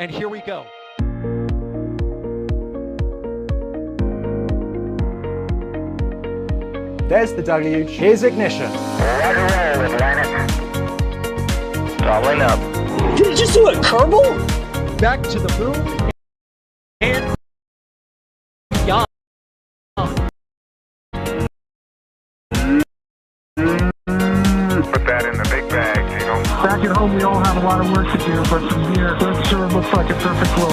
And here we go. There's the W. Here's ignition. Roger and roll, Atlantic. Doubling up. Did it just do a Kerbal? Back to the moon and beyond. Put that in the big bag, Gino. Back at home, we all have a lot of work to do, but from here, it sure looks like a perfect flow.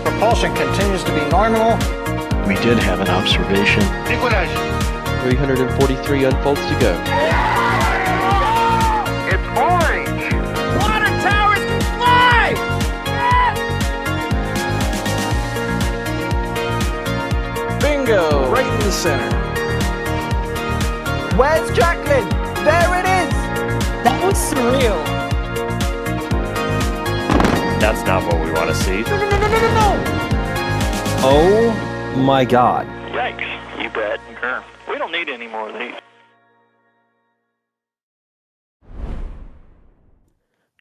Propulsion continues to be normal. We did have an observation. Equalizer. 343 unfolds to go. It's orange. Water towers can fly! Bingo! Right in the center. Where's Jacqueline? There it is! That was surreal. That's not what we want to see. No! Oh my god. Yikes. You bet. Sure. We don't need any more of these.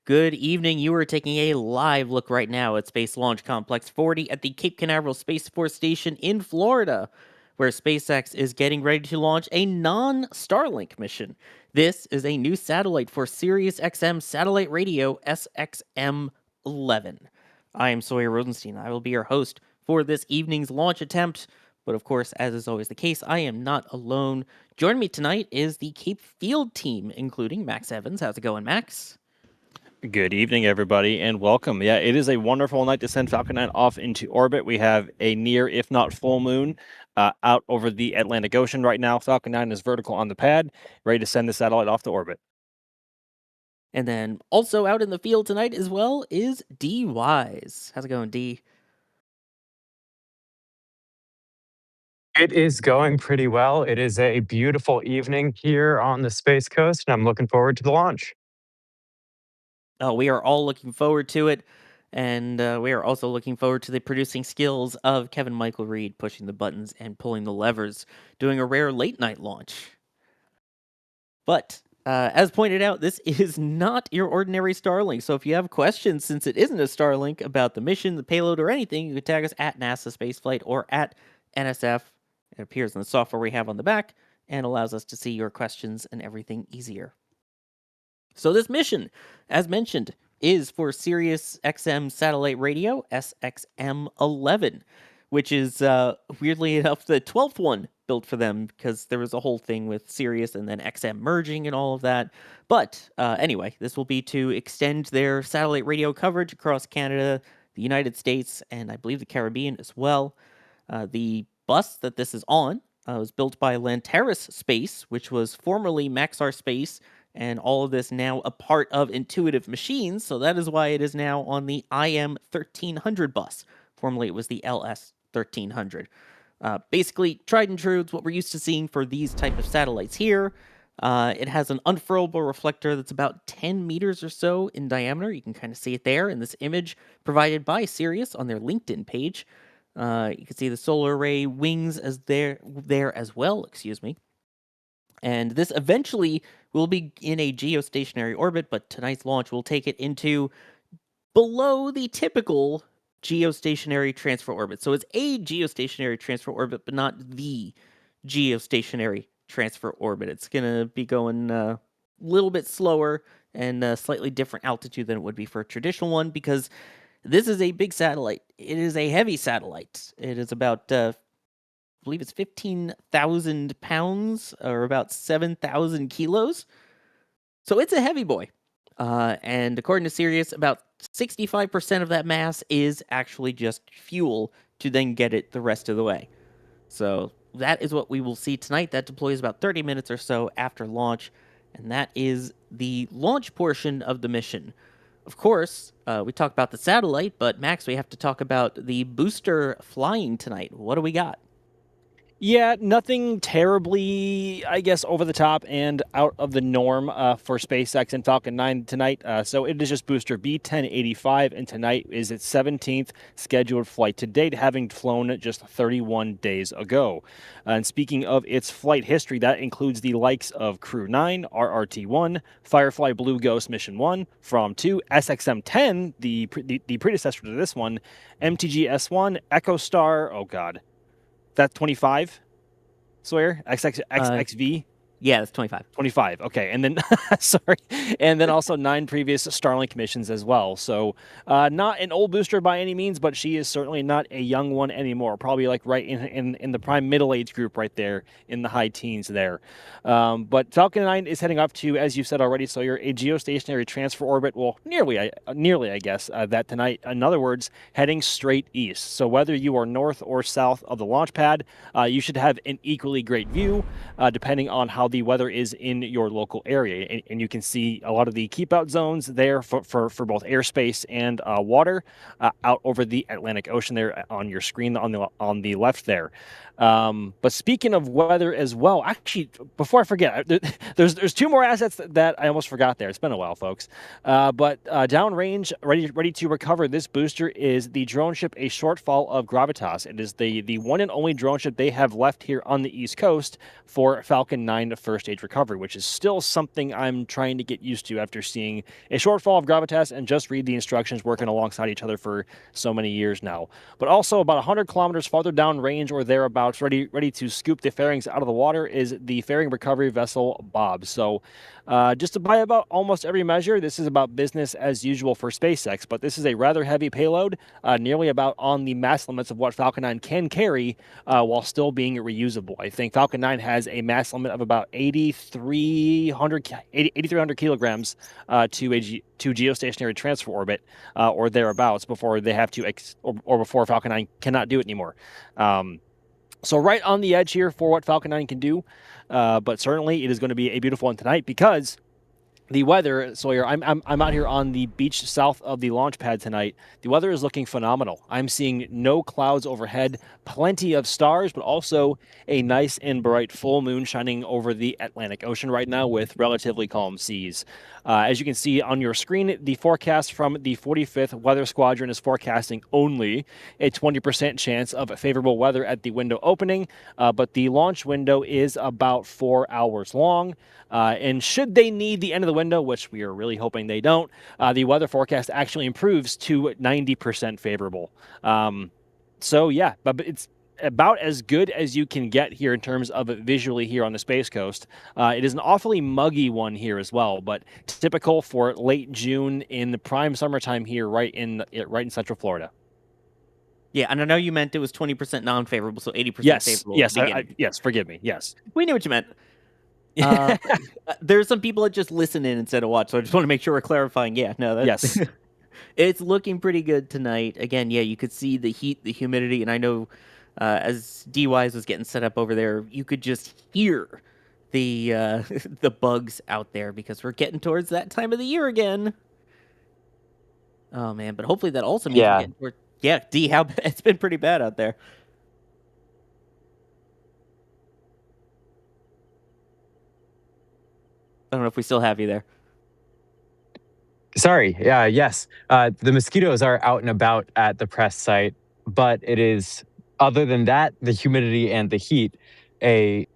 Good evening. You are taking a live look right now at Space Launch Complex 40 at the Cape Canaveral Space Force Station in Florida, where SpaceX is getting ready to launch a non-Starlink mission. This is a new satellite for Sirius XM satellite radio SXM-11. I am Sawyer Rosenstein. I will be your host for this evening's launch attempt. But of course, as is always the case, I am not alone. Joining me tonight is the Cape Field team, including Max Evans. How's it going, Max? Good evening, everybody, and welcome. Yeah, it is a wonderful night to send Falcon 9 off into orbit. We have a near, if not full moon, out over the Atlantic Ocean right now. Falcon 9 is vertical on the pad, ready to send the satellite off to orbit. And then also out in the field tonight as well is D Wise. How's it going, D? It is going pretty well. It is a beautiful evening here on the Space Coast, and I'm looking forward to the launch. Oh, we are all looking forward to it, and we are also looking forward to the producing skills of Kevin Michael Reed pushing the buttons and pulling the levers, doing a rare late-night launch. But, as pointed out, this is not your ordinary Starlink, so if you have questions, since it isn't a Starlink, about the mission, the payload, or anything, you can tag us at NASA Spaceflight or at NSF. It appears in the software we have on the back and allows us to see your questions and everything easier. So this mission, as mentioned, is for Sirius XM satellite radio SXM-11, which is, weirdly enough, the 12th one built for them because there was a whole thing with Sirius and then XM merging and all of that. But anyway, this will be to extend their satellite radio coverage across Canada, the United States, and I believe the Caribbean as well. The bus that this is on was built by Lanteris Space, which was formerly Maxar Space, and all of this now a part of Intuitive Machines, so that is why it is now on the IM-1300 bus. Formerly it was the LS-1300. Basically, tried and true, it's what we're used to seeing for these type of satellites here. It has an unfurlable reflector that's about 10 meters or so in diameter. You can kind of see it there in this image provided by Sirius on their LinkedIn page. You can see the solar array wings as there as well, excuse me. And this eventually will be in a geostationary orbit, but tonight's launch will take it into below the typical geostationary transfer orbit. So it's a geostationary transfer orbit, but not the geostationary transfer orbit. It's going to be going a little bit slower and a slightly different altitude than it would be for a traditional one, because this is a big satellite. It is a heavy satellite. It is about, I believe it's 15,000 pounds, or about 7,000 kilos. So it's a heavy boy. And according to Sirius, about 65% of that mass is actually just fuel to then get it the rest of the way. So that is what we will see tonight. That deploys about 30 minutes or so after launch. And that is the launch portion of the mission. Of course, we talked about the satellite, but Max, we have to talk about the booster flying tonight. What do we got? Yeah, nothing terribly, I guess, over the top and out of the norm for SpaceX and Falcon 9 tonight. So it is just booster B1085, and tonight is its 17th scheduled flight to date, having flown just 31 days ago. And speaking of its flight history, that includes the likes of Crew 9, RRT-1, Firefly Blue Ghost Mission 1, From 2, SXM-10, the predecessor to this one, MTG S1, Echostar, oh god. That's 25, Sawyer? XXV? Yeah, that's 25. 25. Okay. And then, sorry. And then also 9 previous Starlink missions as well. So, not an old booster by any means, but she is certainly not a young one anymore. Probably like right in the prime middle age group right there in the high teens there. But Falcon 9 is heading up to, as you said already, Sawyer, a geostationary transfer orbit. Well, nearly, I guess, that tonight. In other words, heading straight east. So whether you are north or south of the launch pad, you should have an equally great view, depending on how the weather is in your local area. And you can see a lot of the keep out zones there for both airspace and water out over the Atlantic Ocean there on your screen on the left there. But speaking of weather as well, actually, before I forget, there's 2 more assets that I almost forgot there. It's been a while, folks. But downrange, ready to recover this booster is the drone ship, a Shortfall of Gravitas. It is the one and only drone ship they have left here on the East Coast for Falcon 9 first stage recovery, which is still something I'm trying to get used to after seeing a Shortfall of Gravitas and just read the instructions working alongside each other for so many years now. But also about 100 kilometers farther downrange or thereabouts, ready to scoop the fairings out of the water, is the fairing recovery vessel Bob. So just by about almost every measure, this is about business as usual for SpaceX, but this is a rather heavy payload, nearly about on the mass limits of what Falcon 9 can carry while still being reusable. I think Falcon 9 has a mass limit of about 8,300 kilograms to geostationary transfer orbit or thereabouts before they have to, or before Falcon 9 cannot do it anymore. So right on the edge here for what Falcon 9 can do, but certainly it is going to be a beautiful one tonight because the weather, Sawyer, I'm out here on the beach south of the launch pad tonight. The weather is looking phenomenal. I'm seeing no clouds overhead, plenty of stars, but also a nice and bright full moon shining over the Atlantic Ocean right now with relatively calm seas. As you can see on your screen, the forecast from the 45th Weather Squadron is forecasting only a 20% chance of favorable weather at the window opening, but the launch window is about 4 hours long. And should they need the end of the window, which we are really hoping they don't, the weather forecast actually improves to 90% favorable. So yeah, but it's about as good as you can get here in terms of it visually here on the Space Coast. It is an awfully muggy one here as well, but typical for late June in the prime summertime here, right in Central Florida. Yeah, and I know you meant it was 20% non-favorable, so 80% favorable. Yes, yes. Forgive me. Yes, we knew what you meant. There's some people that just listen in instead of watch, so I just want to make sure we're clarifying. Yeah, no, that's, yes, it's looking pretty good tonight. Again, yeah, you could see the heat, the humidity, and I know as D-Wise was getting set up over there, you could just hear the the bugs out there because we're getting towards that time of the year again. Oh man, but hopefully that also means we're getting toward, yeah, D, how it's been pretty bad out there. I don't know if we still have you there. Sorry. Yes. The mosquitoes are out and about at the press site, but it is, other than that, the humidity and the heat, a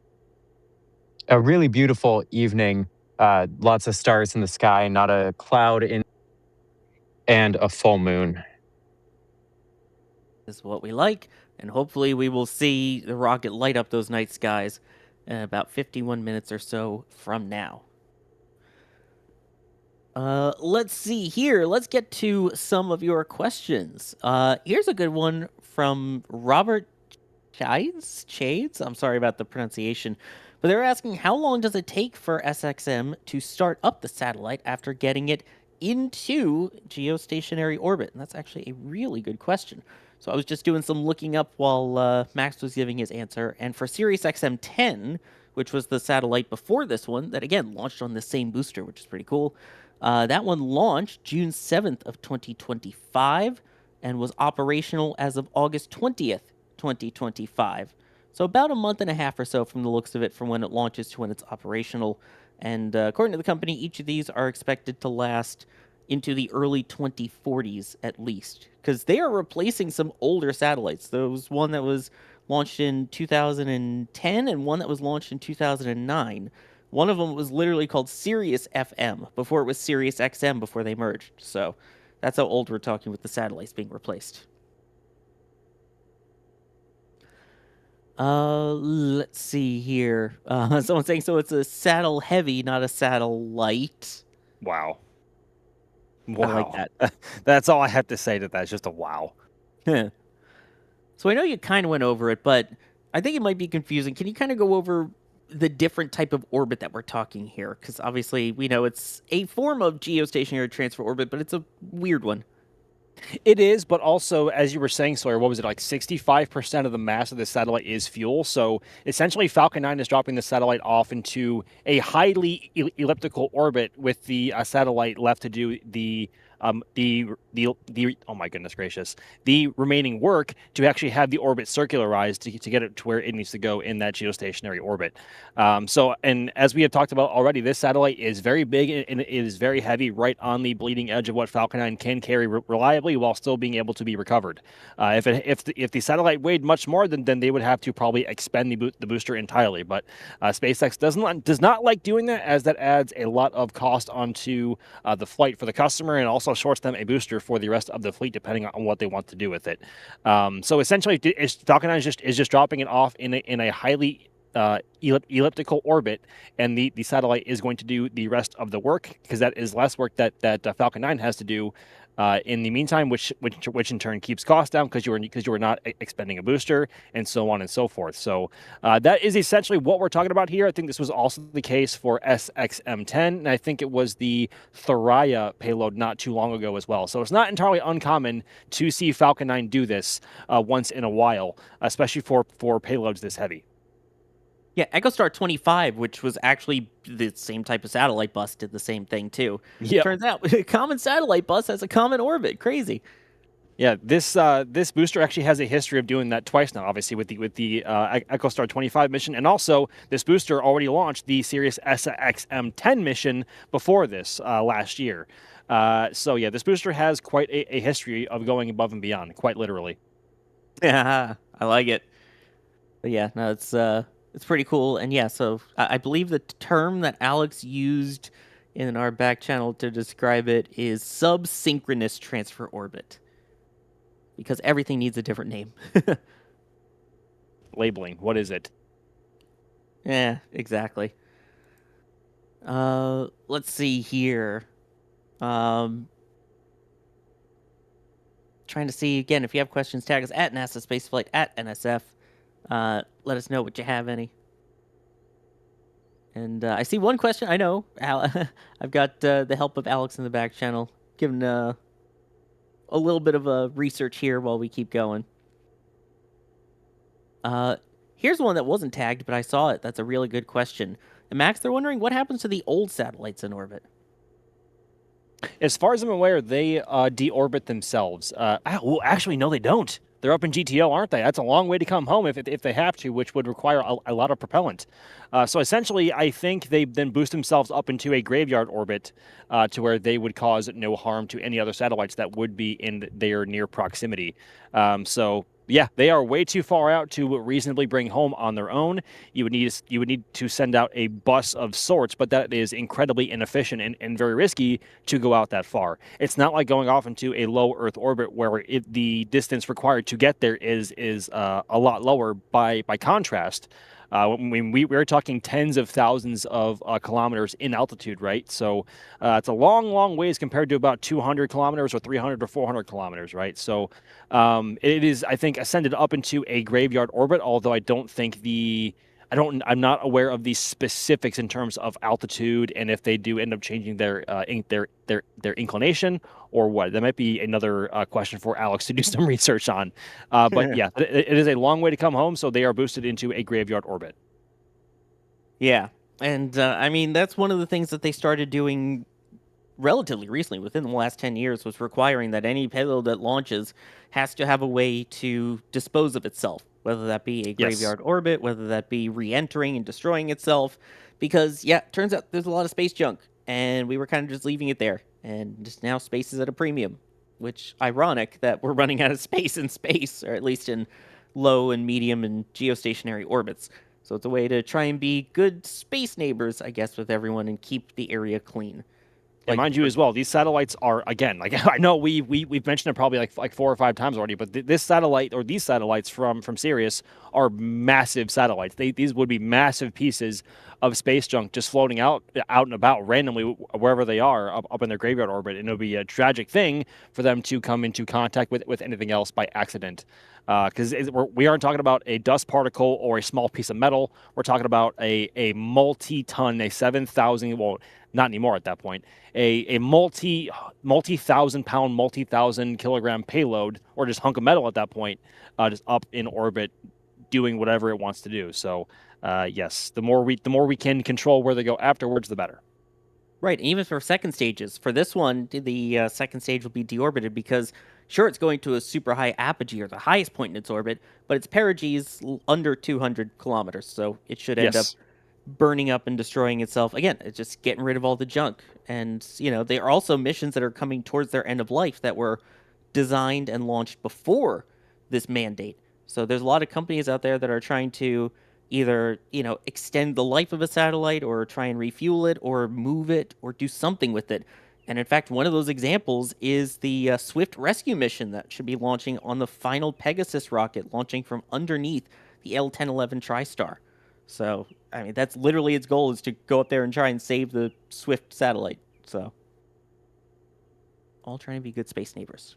really beautiful evening. Lots of stars in the sky, not a cloud in, and a full moon. Is what we like, and hopefully we will see the rocket light up those night skies in about 51 minutes or so from now. Let's see here. Let's get to some of your questions. Here's a good one from Robert Chades. I'm sorry about the pronunciation, but they're asking, how long does it take for SXM to start up the satellite after getting it into geostationary orbit? And that's actually a really good question. So I was just doing some looking up while Max was giving his answer. And for Sirius XM-10, which was the satellite before this one, that again launched on the same booster, which is pretty cool. That one launched June 7th of 2025 and was operational as of August 20th, 2025. So about a month and a half or so from the looks of it, from when it launches to when it's operational. And according to the company, each of these are expected to last into the early 2040s at least, because they are replacing some older satellites. There was one that was launched in 2010 and one that was launched in 2009. One of them was literally called Sirius FM before it was Sirius XM before they merged. So that's how old we're talking with the satellites being replaced. Let's see here. Someone's saying, so it's a saddle heavy, not a satellite. Wow. I like that. That's all I have to say to that. It's just a wow. So I know you kind of went over it, but I think it might be confusing. Can you kind of go over the different type of orbit that we're talking here? Because obviously we know it's a form of geostationary transfer orbit, but it's a weird one. It is, but also, as you were saying, Sawyer, what was it, like 65% of the mass of the satellite is fuel? So essentially, Falcon 9 is dropping the satellite off into a highly elliptical orbit with the satellite left to do the oh my goodness gracious, the remaining work to actually have the orbit circularized to get it to where it needs to go in that geostationary orbit. And as we have talked about already, this satellite is very big and it is very heavy, right on the bleeding edge of what Falcon 9 can carry reliably while still being able to be recovered. If the satellite weighed much more, then they would have to probably expend the booster entirely. But SpaceX does not like doing that, as that adds a lot of cost onto the flight for the customer, and also shorts them a booster for the rest of the fleet, depending on what they want to do with it. So essentially, Falcon 9 is just dropping it off in a highly elliptical orbit, and the satellite is going to do the rest of the work, because that is less work that Falcon 9 has to do in the meantime, which in turn keeps costs down because you are not expending a booster, and so on and so forth. So that is essentially what we're talking about here. I think this was also the case for SXM-10, and I think it was the Thuraya payload not too long ago as well. So it's not entirely uncommon to see Falcon 9 do this once in a while, especially for payloads this heavy. Yeah, Echostar 25, which was actually the same type of satellite bus, did the same thing too. Yeah. Turns out a common satellite bus has a common orbit. Crazy. Yeah, this booster actually has a history of doing that twice now, obviously with the Echostar 25 mission, and also this booster already launched the Sirius SXM-10 mission before this last year. So yeah, this booster has quite a history of going above and beyond, quite literally. Yeah, I like it. But yeah, no, it's pretty cool. And yeah, so I believe the term that Alex used in our back channel to describe it is subsynchronous transfer orbit, because everything needs a different name. Labeling, what is it? Yeah, exactly. Let's see here. Trying to see again, if you have questions, tag us at NASA Spaceflight, at NSF. Let us know what you have any. And I see one question. I know I've got the help of Alex in the back channel, giving a little bit of a research here while we keep going. Here's one that wasn't tagged, but I saw it. That's a really good question. And Max, they're wondering what happens to the old satellites in orbit. As far as I'm aware, they deorbit themselves. Well, actually, no, they don't. They're up in GTO, aren't they? That's a long way to come home if they have to, which would require a lot of propellant. So essentially, I think they then boost themselves up into a graveyard orbit to where they would cause no harm to any other satellites that would be in their near proximity. So yeah, they are way too far out to reasonably bring home on their own. You would need to send out a bus of sorts, but that is incredibly inefficient and very risky to go out that far. It's not like going off into a low Earth orbit where the distance required to get there is a lot lower by contrast. I mean, we're talking tens of thousands of kilometers in altitude, right? So it's a long ways compared to about 200 kilometers or 300 or 400 kilometers, right? So it is, I think, ascended up into a graveyard orbit, although I don't think I'm not aware of the specifics in terms of altitude and if they do end up changing their inclination or what. That might be another question for Alex to do some research on. But yeah, it is a long way to come home, so they are boosted into a graveyard orbit. Yeah, and I mean, that's one of the things that they started doing relatively recently, within the last 10 years, was requiring that any payload that launches has to have a way to dispose of itself whether that be a Yes. graveyard orbit, whether that be re-entering and destroying itself. Because, yeah, turns out there's a lot of space junk, and we were kind of just leaving it there. And just now space is at a premium, which ironic that we're running out of space in space, or at least in low and medium and geostationary orbits. So it's a way to try and be good space neighbors, I guess, with everyone and keep the area clean. And mind you as well, these satellites are, again, like I know we've mentioned it probably like 4 or 5 times already, but this satellite or these satellites from Sirius are massive satellites. These would be massive pieces of space junk just floating out and about randomly wherever they are up in their graveyard orbit, and it would be a tragic thing for them to come into contact with anything else by accident. Because we aren't talking about a dust particle or a small piece of metal. We're talking about a multi-ton, a 7,000, well, not anymore at that point, a multi-thousand pound, multi-thousand kilogram payload, or just hunk of metal at that point, just up in orbit, doing whatever it wants to do. So, yes, the more we can control where they go afterwards, the better. Right, even for second stages. For this one, the second stage will be deorbited because, sure, it's going to a super high apogee, or the highest point in its orbit, but its perigee is under 200 kilometers, so it should end up burning up and destroying itself. Again, it's just getting rid of all the junk. And, there are also missions that are coming towards their end of life that were designed and launched before this mandate. So there's a lot of companies out there that are trying to either, extend the life of a satellite or try and refuel it or move it or do something with it. And in fact, one of those examples is the Swift rescue mission that should be launching on the final Pegasus rocket, launching from underneath the L-1011 TriStar. So, I mean, that's literally its goal, is to go up there and try and save the Swift satellite. So, all trying to be good space neighbors.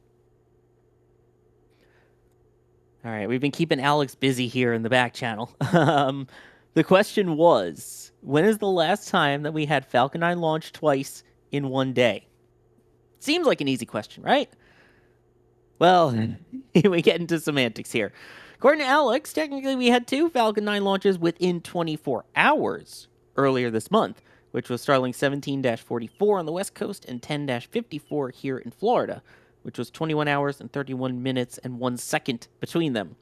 All right, we've been keeping Alex busy here in the back channel. The question was, when is the last time that we had Falcon 9 launch twice in one day? Seems like an easy question, right? Well, we get into semantics here. According to Alex, technically we had 2 Falcon 9 launches within 24 hours earlier this month, which was Starlink 17-44 on the West Coast and 10-54 here in Florida, which was 21 hours and 31 minutes and 1 second between them.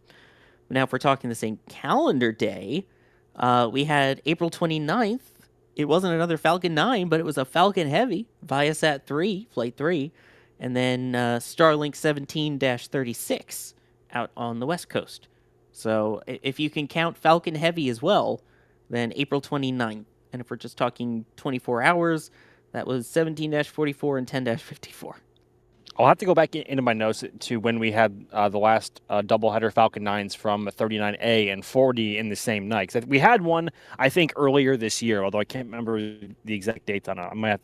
Now, if we're talking the same calendar day, we had April 29th. It wasn't another Falcon 9, but it was a Falcon Heavy, Viasat 3, Flight 3, and then Starlink 17-36 out on the West Coast. So if you can count Falcon Heavy as well, then April 29th. And if we're just talking 24 hours, that was 17-44 and 10-54. I'll have to go back into my notes to when we had the last doubleheader Falcon 9s from 39A and 40 in the same night. 'Cause we had one, I think, earlier this year, although I can't remember the exact dates on it. I might have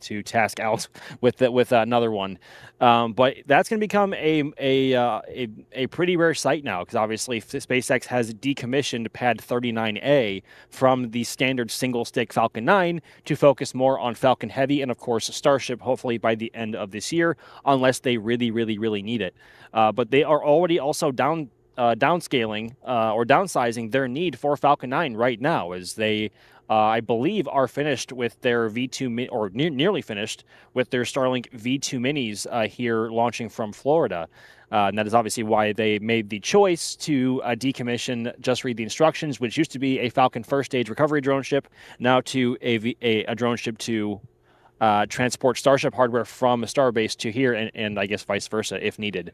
to task out with another one. But that's going to become a pretty rare sight now, because obviously SpaceX has decommissioned Pad 39A from the standard single-stick Falcon 9 to focus more on Falcon Heavy and, of course, Starship, hopefully by the end of this year, unless they really, really, really need it. But they are already also downscaling or downsizing their need for Falcon 9 right now, as they, I believe, are finished with their V2 or nearly finished with their Starlink V2 minis here launching from Florida. And that is obviously why they made the choice to decommission Just Read the Instructions, which used to be a Falcon first stage recovery drone ship, now to a drone ship to transport Starship hardware from a Starbase to here, and I guess vice versa if needed.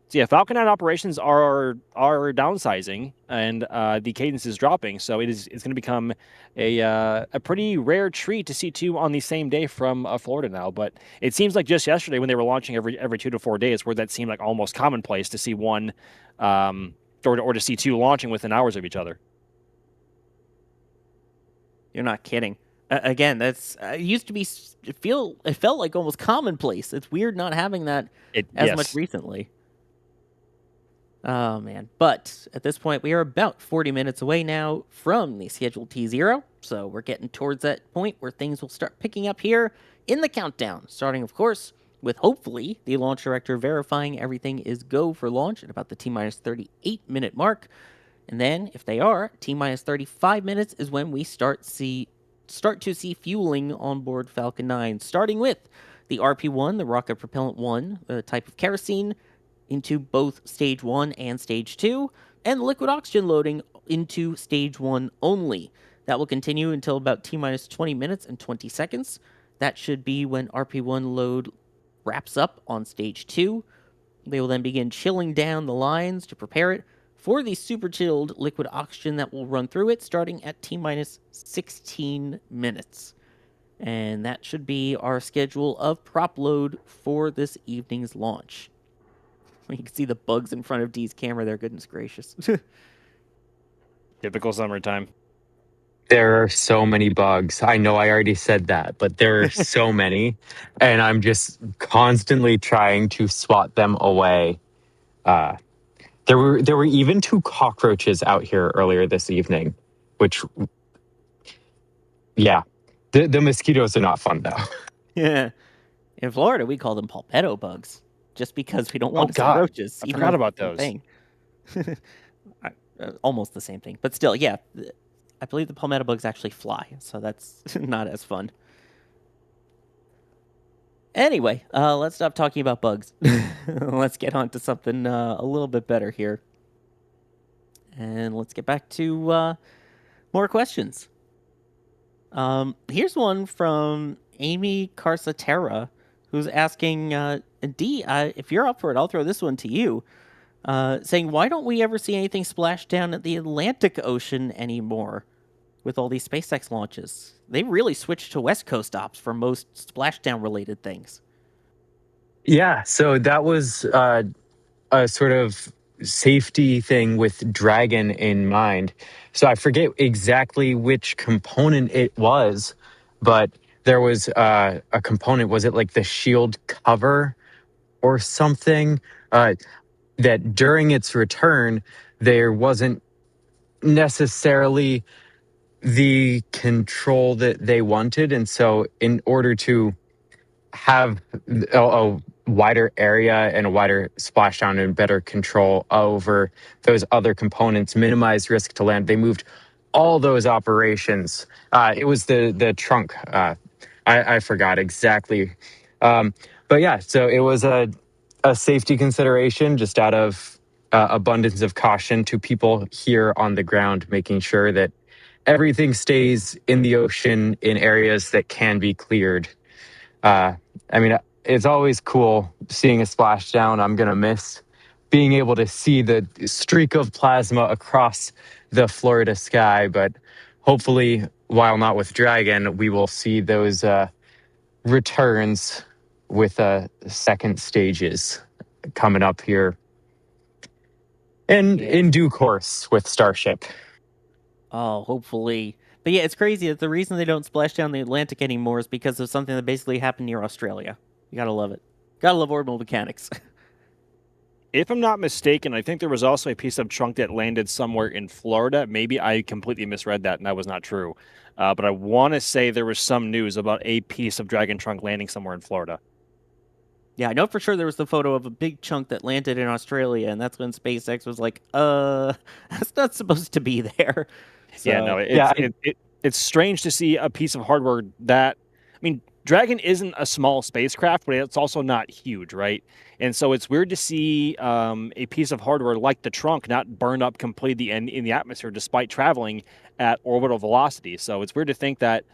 So yeah, Falcon 9 operations are downsizing, and the cadence is dropping. So it's going to become a pretty rare treat to see 2 on the same day from Florida now. But it seems like just yesterday, when they were launching every 2 to 4 days, where that seemed like almost commonplace to see one or to see 2 launching within hours of each other. You're not kidding. Again, that's used to be. It felt like almost commonplace. It's weird not having that as much recently. Oh man! But at this point, we are about 40 minutes away now from the scheduled T0, so we're getting towards that point where things will start picking up here in the countdown. Starting, of course, with hopefully the launch director verifying everything is go for launch at about the T-minus 38-minute mark, and then if they are, T-minus 35 minutes is when we start to see fueling on board Falcon 9, starting with the RP-1, the rocket propellant 1, the type of kerosene, into both Stage 1 and Stage 2, and liquid oxygen loading into stage 1 only. That will continue until about T-minus 20 minutes and 20 seconds. That should be when RP1 load wraps up on stage 2. They will then begin chilling down the lines to prepare it for the super chilled liquid oxygen that will run through it starting at T-minus 16 minutes. And that should be our schedule of prop load for this evening's launch. You can see the bugs in front of Dee's camera there, goodness gracious. Typical summertime. There are so many bugs. I know I already said that, but there are so many, and I'm just constantly trying to swat them away. There were even 2 cockroaches out here earlier this evening, which, yeah, the mosquitoes are not fun though. Yeah. In Florida, we call them palmetto bugs, just because we don't Oh, want to see God. roaches. I even forgot though about it's the same thing. Almost the same thing, but still, yeah. I believe the palmetto bugs actually fly, so that's not as fun. Anyway, let's stop talking about bugs. Let's get on to something a little bit better here. And let's get back to more questions. Here's one from Amy Carsatera, who's asking, D, if you're up for it, I'll throw this one to you. Saying, why don't we ever see anything splash down at the Atlantic Ocean anymore with all these SpaceX launches? They really switched to West Coast ops for most splashdown-related things. Yeah, so that was a sort of safety thing with Dragon in mind. So I forget exactly which component it was, but there was a component, was it like the shield cover or something? That during its return, there wasn't necessarily the control that they wanted. And so in order to have a wider area and a wider splashdown and better control over those other components, minimize risk to land, they moved all those operations. It was the trunk. I forgot exactly. But yeah, so it was a safety consideration just out of abundance of caution to people here on the ground, making sure that everything stays in the ocean in areas that can be cleared. I mean, it's always cool seeing a splashdown. I'm going to miss being able to see the streak of plasma across the Florida sky, but hopefully, while not with Dragon, we will see those returns with second stages coming up here and in due course with Starship. Oh, hopefully. But yeah, it's crazy that the reason they don't splash down the Atlantic anymore is because of something that basically happened near Australia. You gotta love it. Gotta love orbital mechanics. If I'm not mistaken, I think there was also a piece of trunk that landed somewhere in Florida. Maybe I completely misread that and that was not true. But I want to say there was some news about a piece of Dragon trunk landing somewhere in Florida. Yeah, I know for sure there was the photo of a big chunk that landed in Australia, and that's when SpaceX was like, that's not supposed to be there. So, Yeah, no, it's strange to see a piece of hardware that, I mean, Dragon isn't a small spacecraft, but it's also not huge, right? And so it's weird to see a piece of hardware like the trunk not burn up completely in the atmosphere despite traveling at orbital velocity. So it's weird to think that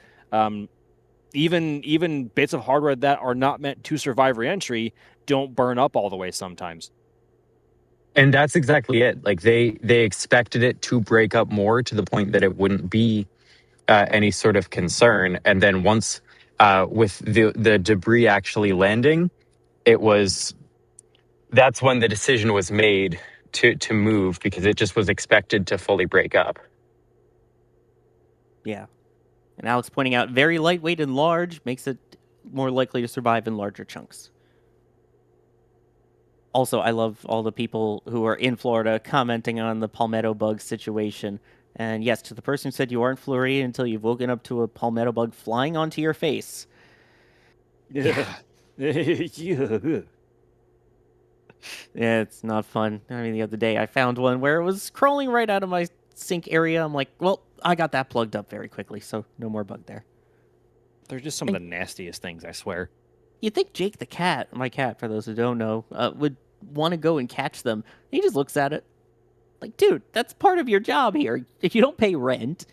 even bits of hardware that are not meant to survive reentry don't burn up all the way sometimes. And that's exactly it. Like they expected it to break up more to the point that it wouldn't be any sort of concern. And then once with the debris actually landing, that's when the decision was made to move, because it just was expected to fully break up. Yeah. And Alex pointing out very lightweight and large makes it more likely to survive in larger chunks. Also, I love all the people who are in Florida commenting on the palmetto bug situation. And yes, to the person who said you aren't Floridian until you've woken up to a palmetto bug flying onto your face. Yeah. Yeah, it's not fun. I mean, the other day I found one where it was crawling right out of my sink area. I'm like, well, I got that plugged up very quickly, so no more bug there. They're just some of the nastiest things, I swear. You'd think Jake the cat, my cat, for those who don't know, would want to go and catch them. He just looks at it. Like, dude, that's part of your job here. If you don't pay rent,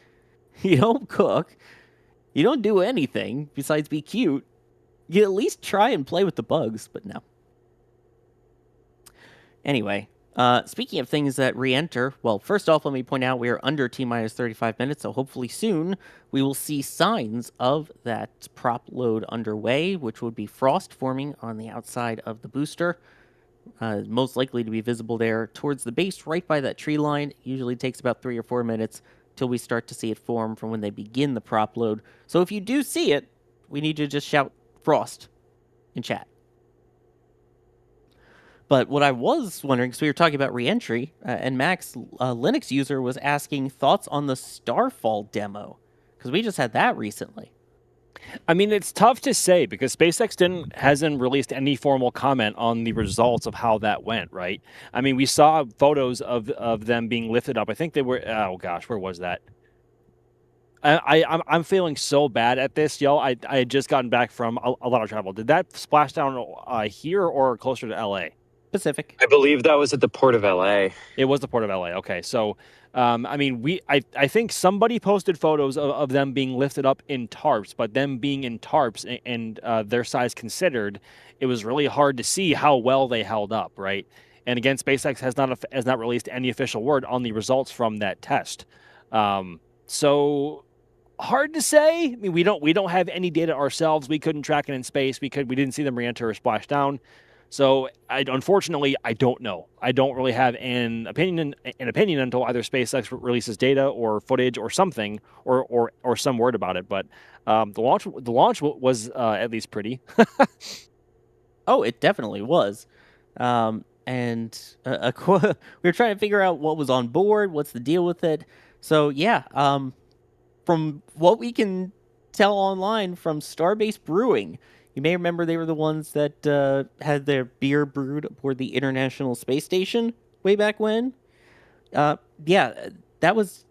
you don't cook, you don't do anything besides be cute, you at least try and play with the bugs, but no. Anyway, speaking of things that re-enter, well, first off, let me point out we are under T-minus 35 minutes, so hopefully soon we will see signs of that prop load underway, which would be frost forming on the outside of the booster. Most likely to be visible there towards the base, right by that tree line. Usually takes about 3 or 4 minutes till we start to see it form from when they begin the prop load. So if you do see it, we need you to just shout frost in chat. But what I was wondering, because we were talking about reentry, and Max, Linux user, was asking thoughts on the Starfall demo, because we just had that recently. I mean, it's tough to say because SpaceX hasn't released any formal comment on the results of how that went, right? I mean, we saw photos of them being lifted up. I think they were, oh gosh, where was that? I'm feeling so bad at this, yo. I had just gotten back from a lot of travel. Did that splash down here or closer to LA? Pacific. I believe that was at the port of LA. It was the port of LA. Okay, so I mean, I think somebody posted photos of them being lifted up in tarps, but them being in tarps and their size considered, it was really hard to see how well they held up, right? And again, SpaceX has not released any official word on the results from that test. So hard to say. I mean, we don't have any data ourselves. We couldn't track it in space. We didn't see them re-enter or splash down. So unfortunately, I don't know. I don't really have an opinion until either SpaceX releases data or footage or something or some word about it. But the launch was at least pretty. Oh, it definitely was. And we were trying to figure out what was on board, what's the deal with it. So yeah, from what we can tell online from Starbase Brewing. You may remember they were the ones that had their beer brewed aboard the International Space Station way back when. Yeah, that was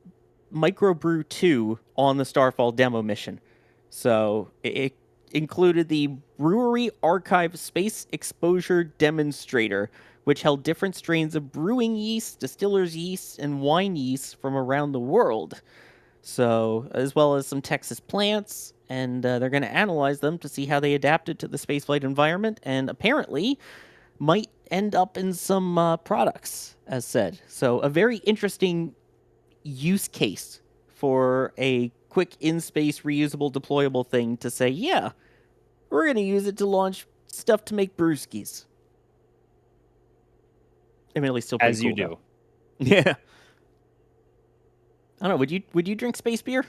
Microbrew 2 on the Starfall demo mission. So it included the Brewery Archive Space Exposure Demonstrator, which held different strains of brewing yeast, distiller's yeast, and wine yeast from around the world. So, as well as some Texas plants, and they're going to analyze them to see how they adapted to the spaceflight environment, and apparently might end up in some products, as said. So, a very interesting use case for a quick in-space reusable deployable thing to say, yeah, we're going to use it to launch stuff to make brewskis. Admittedly, still pretty As cool, you do. though. Yeah. I don't know. Would you drink space beer?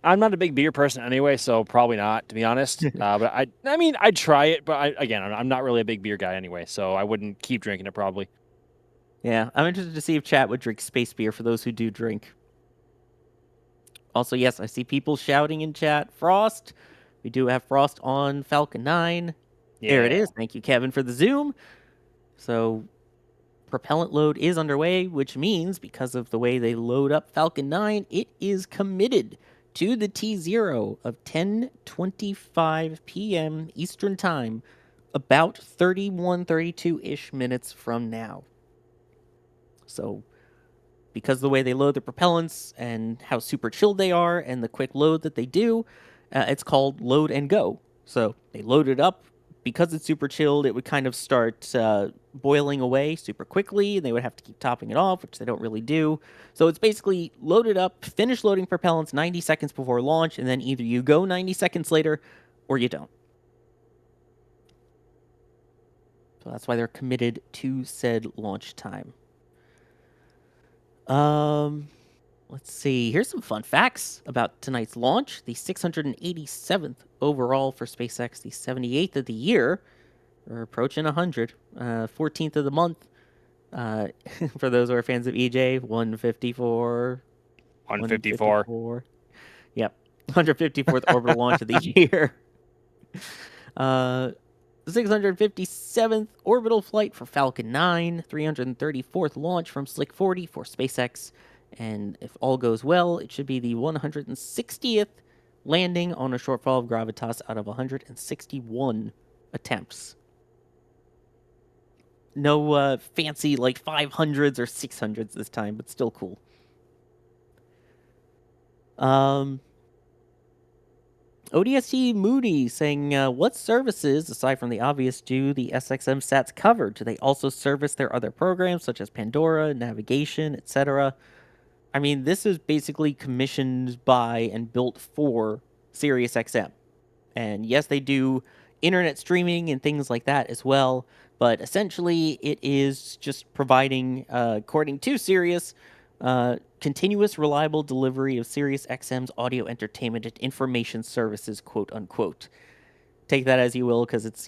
I'm not a big beer person anyway, so probably not, to be honest. But I mean, I'd try it, but I'm not really a big beer guy anyway, so I wouldn't keep drinking it probably. Yeah, I'm interested to see if chat would drink space beer for those who do drink. Also, yes, I see people shouting in chat, Frost. We do have Frost on Falcon 9. Yeah. There it is. Thank you, Kevin, for the zoom. So propellant load is underway, which means because of the way they load up Falcon 9, it is committed to the T0 of 10:25 p.m. Eastern Time, about 32-ish minutes from now. So because of the way they load the propellants and how super chilled they are and the quick load that they do, it's called load and go. So they load it up. Because it's super chilled, it would kind of start boiling away super quickly, and they would have to keep topping it off, which they don't really do. So it's basically loaded up, finish loading propellants 90 seconds before launch, and then either you go 90 seconds later or you don't. So that's why they're committed to said launch time. Let's see. Here's some fun facts about tonight's launch. The 687th overall for SpaceX, the 78th of the year. We're approaching 100. 14th of the month. For those who are fans of EJ, 154. 154. Yep. 154th orbital launch of the year. The 657th orbital flight for Falcon 9. 334th launch from Slick 40 for SpaceX. And if all goes well, it should be the 160th landing on a shortfall of Gravitas out of 161 attempts. No fancy like 500s or 600s this time, but still cool. ODST Moody saying, what services, aside from the obvious, do the SXM sats cover? Do they also service their other programs, such as Pandora, navigation, etc.? I mean, this is basically commissioned by and built for Sirius XM. And yes, they do internet streaming and things like that as well. But essentially, it is just providing, according to Sirius, continuous, reliable delivery of Sirius XM's audio entertainment and information services, quote unquote. Take that as you will, because it's,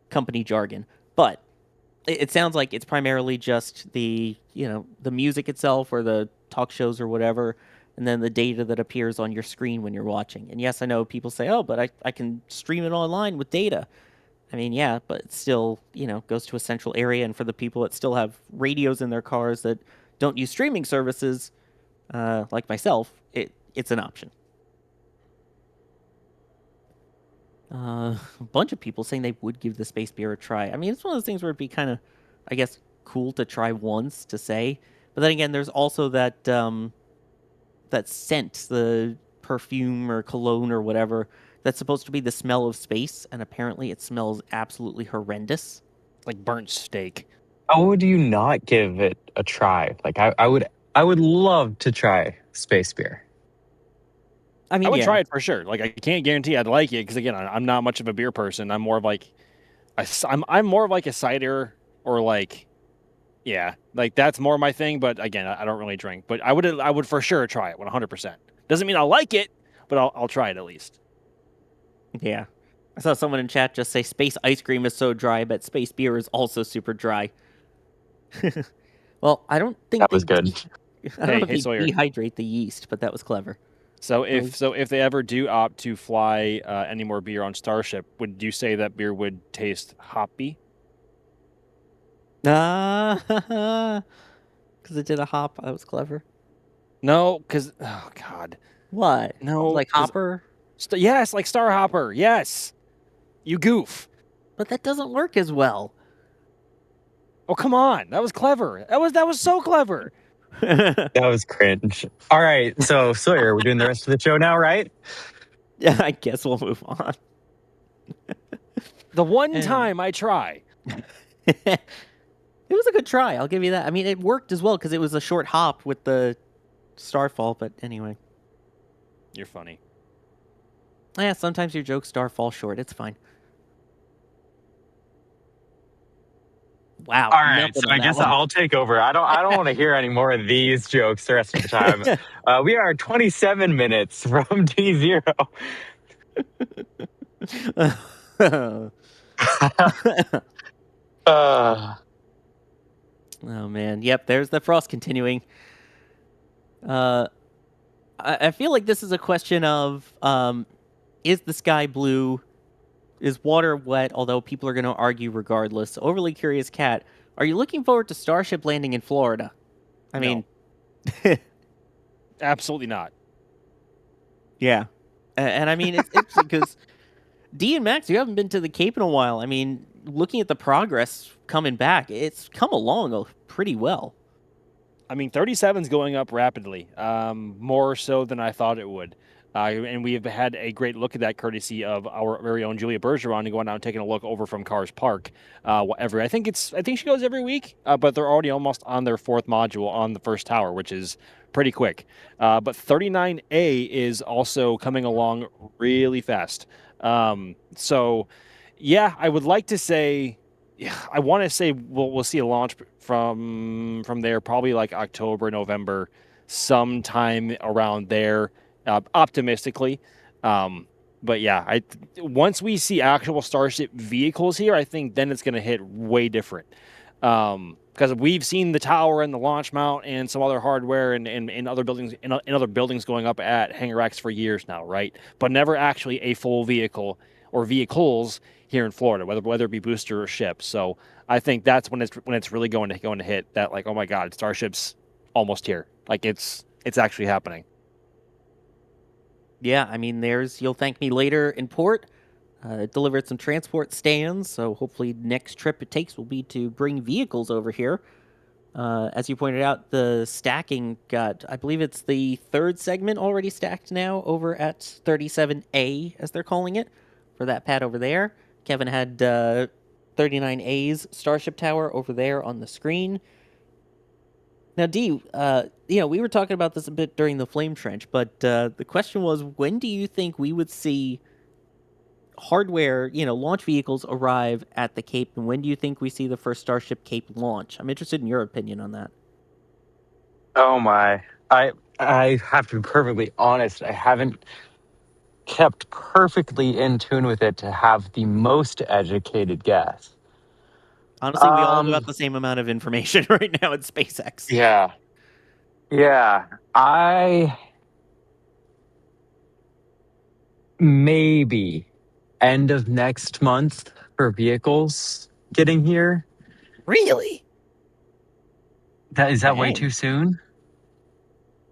company jargon. But it sounds like it's primarily just the music itself or the talk shows or whatever, and then the data that appears on your screen when you're watching. And yes, I know people say, oh, but I can stream it online with data. I mean, yeah, but it still, goes to a central area. And for the people that still have radios in their cars that don't use streaming services, like myself, it's an option. A bunch of people saying they would give the Space Beer a try. I mean, it's one of those things where it'd be kind of, I guess, cool to try once to say. But then again, there's also that that scent, the perfume or cologne or whatever, that's supposed to be the smell of space, and apparently it smells absolutely horrendous. Like burnt steak. How would you not give it a try? Like I would love to try Space Beer. I mean, I would yeah. try it for sure. Like I can't guarantee I'd like it because again, I'm not much of a beer person. I'm more of like, I'm more of like a cider or like, yeah, like that's more my thing. But again, I don't really drink. But I would for sure try it 100%. Doesn't mean I'll like it, but I'll try it at least. Yeah. I saw someone in chat just say space ice cream is so dry, but space beer is also super dry. Well, I don't think That was good. I don't know if they Sawyer. dehydrate the yeast, but that was clever. So if they ever do opt to fly any more beer on Starship, would you say that beer would taste hoppy? Because it did a hop. That was clever. No, because oh god, What? no, Like Hopper? Yes, like Star Hopper. Yes, you goof. But that doesn't work as well. Oh come on, that was clever. That was so clever. That was cringe. All right, so Sawyer, we're doing the rest of the show now, right? Yeah, I guess we'll move on. The one time I try. It was a good try. I'll give you that. I mean, it worked as well because it was a short hop with the Starfall. But anyway, You're funny. yeah. Sometimes your jokes fall short. It's fine. Wow. All right, nothing so on I that guess one. I'll take over. I don't want to hear any more of these jokes the rest of the time. We are 27 minutes from T0. Oh man, yep. There's the frost continuing. I feel like this is a question of is the sky blue? Is water wet? Although people are going to argue regardless. Overly curious cat. Are you looking forward to Starship landing in Florida? I No. mean, Absolutely not. yeah, and I mean it's interesting because D and Max, you haven't been to the Cape in a while. I mean, looking at the progress coming back, it's come along pretty well. I mean, 37's going up rapidly, more so than I thought it would. And we have had a great look at that courtesy of our very own Julia Bergeron going out and taking a look over from Cars Park. I think she goes every week, but they're already almost on their fourth module on the first tower, which is pretty quick. But 39A is also coming along really fast. So, yeah, I would like to say, I want to say we'll see a launch from there probably like October, November, sometime around there. Optimistically, but yeah, once we see actual Starship vehicles here, I think then it's going to hit way different. Because we've seen the tower and the launch mount and some other hardware and other buildings in other buildings going up at Hangar X for years now, right? But never actually a full vehicle or vehicles here in Florida, whether it be booster or ship. So I think that's when it's really going to hit that, like, oh my God, Starship's almost here. Like it's actually happening. Yeah, I mean, there's You'll Thank Me Later in port. Delivered some transport stands, so hopefully next trip it takes will be to bring vehicles over here. As you pointed out, the stacking got, I believe it's the third segment already stacked now over at 37A, as they're calling it, for that pad over there. Kevin had 39A's Starship Tower over there on the screen. Now, D, we were talking about this a bit during the Flame Trench, but the question was, when do you think we would see hardware, launch vehicles arrive at the Cape, and when do you think we see the first Starship Cape launch? I'm interested in your opinion on that. Oh my. I have to be perfectly honest. I haven't kept perfectly in tune with it to have the most educated guess. Honestly, we all have about the same amount of information right now at SpaceX. Yeah. Yeah. Maybe end of next month for vehicles getting here. Really? Is that way Dang. too soon?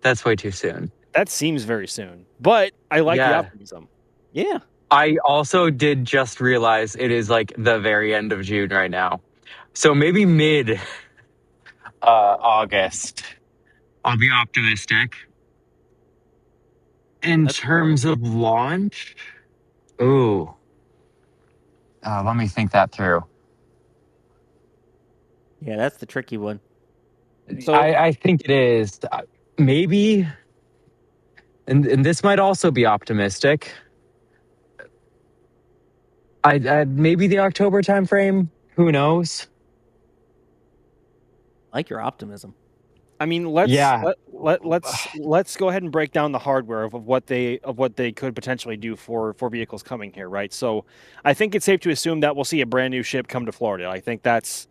That's way too soon. That seems very soon, but I like the Yeah. optimism. Yeah. I also did just realize it is like the very end of June right now. So maybe mid August. I'll be optimistic. In terms of launch, ooh. Let me think that through. Yeah, that's the tricky one. So I think it is maybe, and this might also be optimistic. I maybe the October timeframe. Who knows? I like your optimism. I mean, let's Yeah. let's go ahead and break down the hardware of what they could potentially do for vehicles coming here, right? So, I think it's safe to assume that we'll see a brand new ship come to Florida. I think that's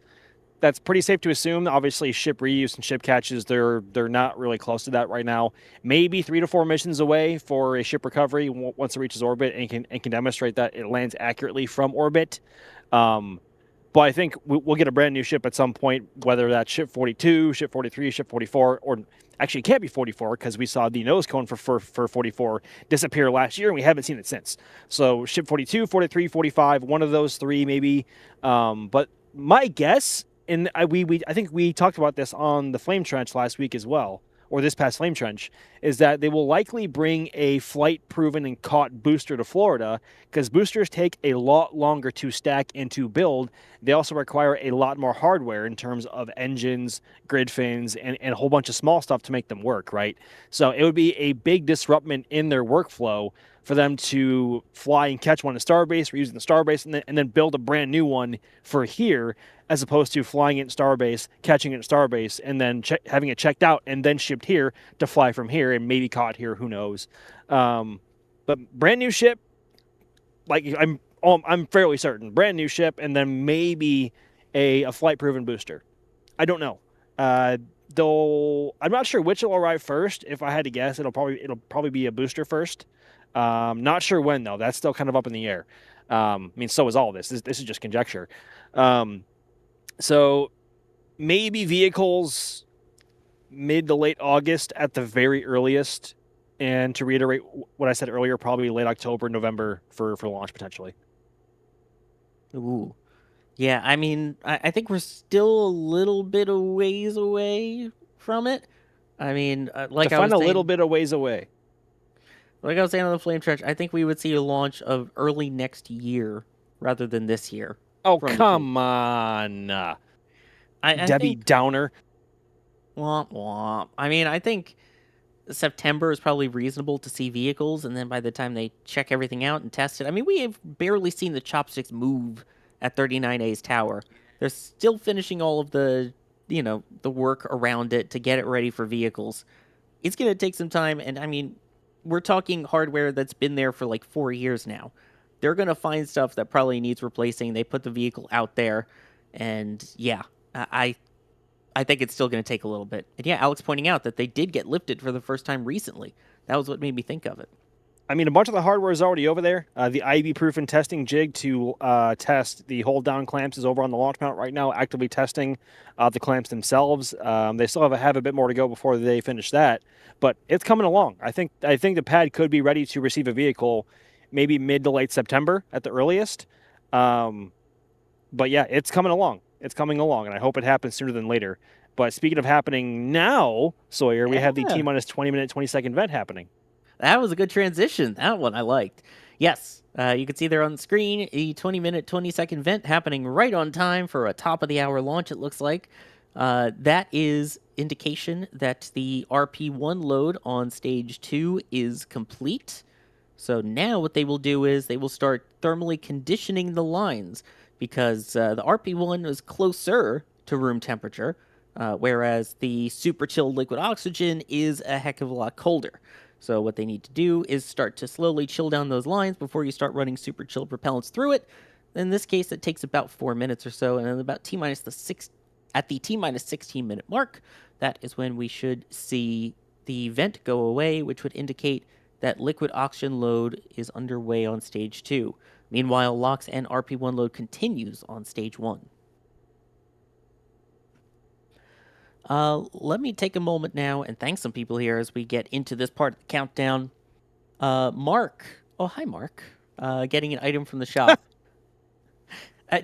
pretty safe to assume. Obviously, ship reuse and ship catches, they're not really close to that right now. Maybe 3 to 4 missions away for a ship recovery once it reaches orbit and can demonstrate that it lands accurately from orbit. But I think we'll get a brand new ship at some point, whether that's ship 42, ship 43, ship 44, or actually it can't be 44 because we saw the nose cone for 44 disappear last year and we haven't seen it since. So ship 42, 43, 45, one of those three maybe. But my guess, and I think we talked about this on the Flame Trench last week as well, or this past Flame Trench, is that they will likely bring a flight-proven and caught booster to Florida because boosters take a lot longer to stack and to build. They also require a lot more hardware in terms of engines, grid fins, and a whole bunch of small stuff to make them work, right? So it would be a big disruption in their workflow for them to fly and catch one at Starbase, reusing the Starbase, and then build a brand new one for here, as opposed to flying it in Starbase, catching it in Starbase, and then having it checked out and then shipped here to fly from here and maybe caught here. Who knows? But brand new ship, like I'm fairly certain, brand new ship, and then maybe a flight proven booster. I don't know. Though I'm not sure which will arrive first. If I had to guess, it'll probably be a booster first. Not sure when though. That's still kind of up in the air. I mean, so is all this. This is just conjecture. So maybe vehicles mid to late August at the very earliest. And to reiterate what I said earlier, probably late October, November for launch potentially. Ooh. Yeah, I mean, I think we're still a little bit of ways away from it. I mean, like I was a saying, little bit of ways away. Like I was saying on the Flame Trench, I think we would see a launch of early next year rather than this year. Oh, come on. I Debbie think, Downer. Womp womp. I mean, I think September is probably reasonable to see vehicles, and then by the time they check everything out and test it, I mean, we have barely seen the chopsticks move at 39A's tower. They're still finishing all of the, the work around it to get it ready for vehicles. It's going to take some time, and I mean, we're talking hardware that's been there for like 4 years now. They're going to find stuff that probably needs replacing. They put the vehicle out there, and yeah, I think it's still going to take a little bit. And yeah, Alex pointing out that they did get lifted for the first time recently. That was what made me think of it. I mean, a bunch of the hardware is already over there. The IB-proof and testing jig to test the hold-down clamps is over on the launch mount right now, actively testing the clamps themselves. They still have a bit more to go before they finish that, but it's coming along. I think the pad could be ready to receive a vehicle maybe mid to late September at the earliest. But yeah, it's coming along. It's coming along, and I hope it happens sooner than later. But speaking of happening now, Sawyer, we have the Yeah. T-minus 20-minute, 20-second event happening. That was a good transition. That one I liked. Yes, you can see there on the screen a 20-minute, 20-second vent happening right on time for a top-of-the-hour launch, it looks like. That is indication that the RP1 load on Stage 2 is complete. So now what they will do is they will start thermally conditioning the lines because the RP1 is closer to room temperature, whereas the super chilled liquid oxygen is a heck of a lot colder. So what they need to do is start to slowly chill down those lines before you start running super chilled propellants through it. In this case, it takes about 4 minutes or so, and then about at the T-minus 16-minute mark, that is when we should see the vent go away, which would indicate that liquid oxygen load is underway on Stage 2. Meanwhile, LOX and RP1 load continues on Stage 1. Let me take a moment now and thank some people here as we get into this part of the countdown. Mark. Oh, hi, Mark. Getting an item from the shop.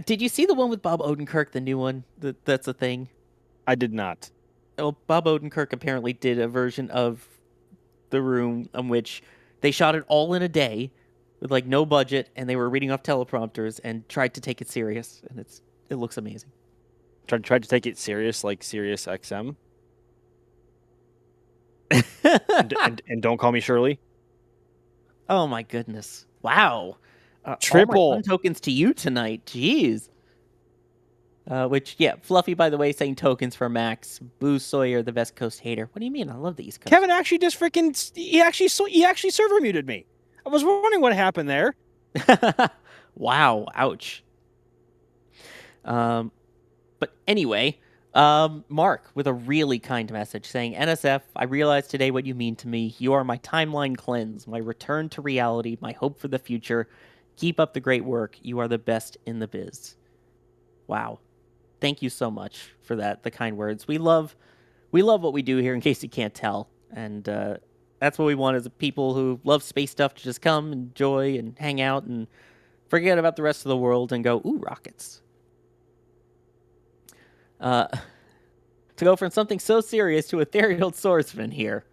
Did you see the one with Bob Odenkirk, the new one? That's a thing? I did not. Oh, Bob Odenkirk apparently did a version of The Room in which they shot it all in a day with like no budget, and they were reading off teleprompters and tried to take it serious, and it looks amazing. Tried to take it serious, like Sirius XM. and don't call me Shirley. Oh my goodness! Wow, Triple all my fun tokens to you tonight. Jeez. Which, yeah, Fluffy, by the way, saying tokens for Max. Boo Sawyer, the West Coast hater. What do you mean? I love the East Coast. Kevin actually just he actually server muted me. I was wondering what happened there. Wow, ouch. But anyway, Mark with a really kind message saying, NSF, I realize today what you mean to me. You are my timeline cleanse, my return to reality, my hope for the future. Keep up the great work. You are the best in the biz. Wow. Thank you so much for that, the kind words. We love what we do here, in case you can't tell. And that's what we want as people who love space stuff to just come, enjoy, and hang out, and forget about the rest of the world and go, ooh, rockets. To go from something so serious to ethereal swordsman here.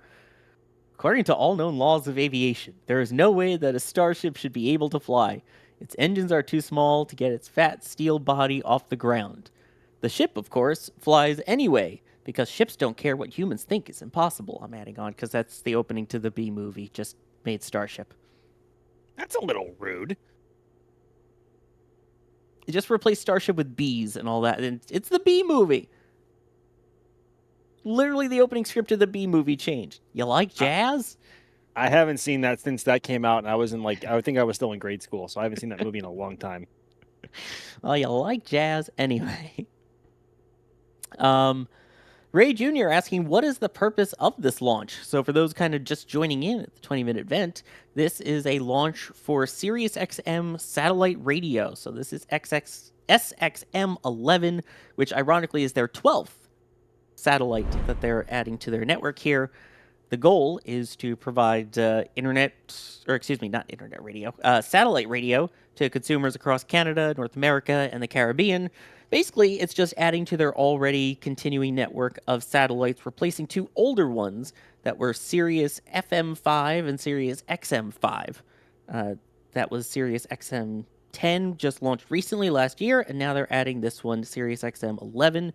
According to all known laws of aviation, there is no way that a starship should be able to fly. Its engines are too small to get its fat steel body off the ground. The ship, of course, flies anyway, because ships don't care what humans think is impossible. I'm adding on because that's the opening to the B movie, just made Starship. That's a little rude. You just replace Starship with bees and all that, and it's the B movie. Literally the opening script of the B movie changed. You like jazz? I haven't seen that since that came out, and I was in I think I was still in grade school, so I haven't seen that movie in a long time. Well, you like jazz anyway. Ray Jr. asking, what is the purpose of this launch? So for those kind of just joining in at the 20-minute event, this is a launch for Sirius XM satellite radio. So this is SXM-11, which ironically is their 12th satellite that they're adding to their network here. The goal is to provide satellite radio to consumers across Canada, North America, and the Caribbean. Basically, it's just adding to their already continuing network of satellites, replacing two older ones that were Sirius FM5 and Sirius XM5. That was Sirius XM10, just launched recently last year, and now they're adding this one, Sirius XM11.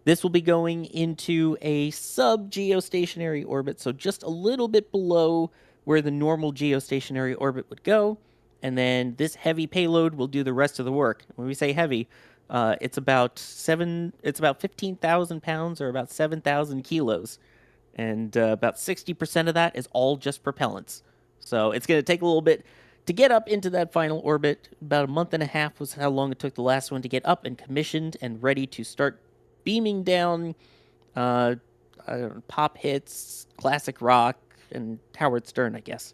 This will be going into a sub-geostationary orbit, so just a little bit below where the normal geostationary orbit would go. And then this heavy payload will do the rest of the work. When we say heavy, it's about 15,000 pounds or about 7,000 kilos. And about 60% of that is all just propellants. So it's going to take a little bit to get up into that final orbit. About a month and a half was how long it took the last one to get up and commissioned and ready to start beaming down pop hits, classic rock, and Howard Stern, I guess.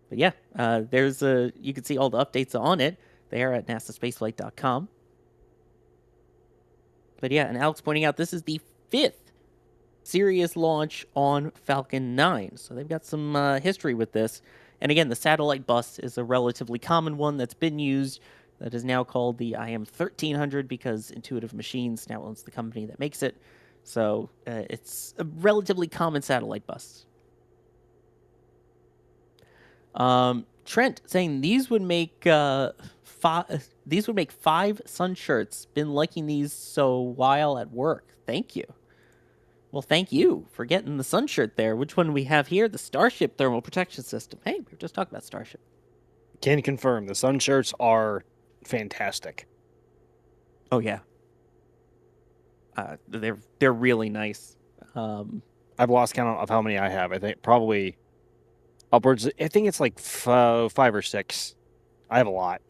But yeah, you can see all the updates on it there at nasaspaceflight.com. But yeah, and Alex pointing out this is the 5th Sirius launch on Falcon 9. So they've got some history with this. And again, the satellite bus is a relatively common one that's been used that is now called the IM 1300 because Intuitive Machines now owns the company that makes it. So it's a relatively common satellite bus. Trent saying these would make 5 sun shirts. Been liking these so while at work. Thank you. Well, thank you for getting the sun shirt there. Which one do we have here? The Starship Thermal Protection System. Hey, we were just talking about Starship. Can confirm the sun shirts are fantastic. Oh yeah. They're really nice. I've lost count of how many I have. I think probably upwards. I think it's like 5 or 6. I have a lot,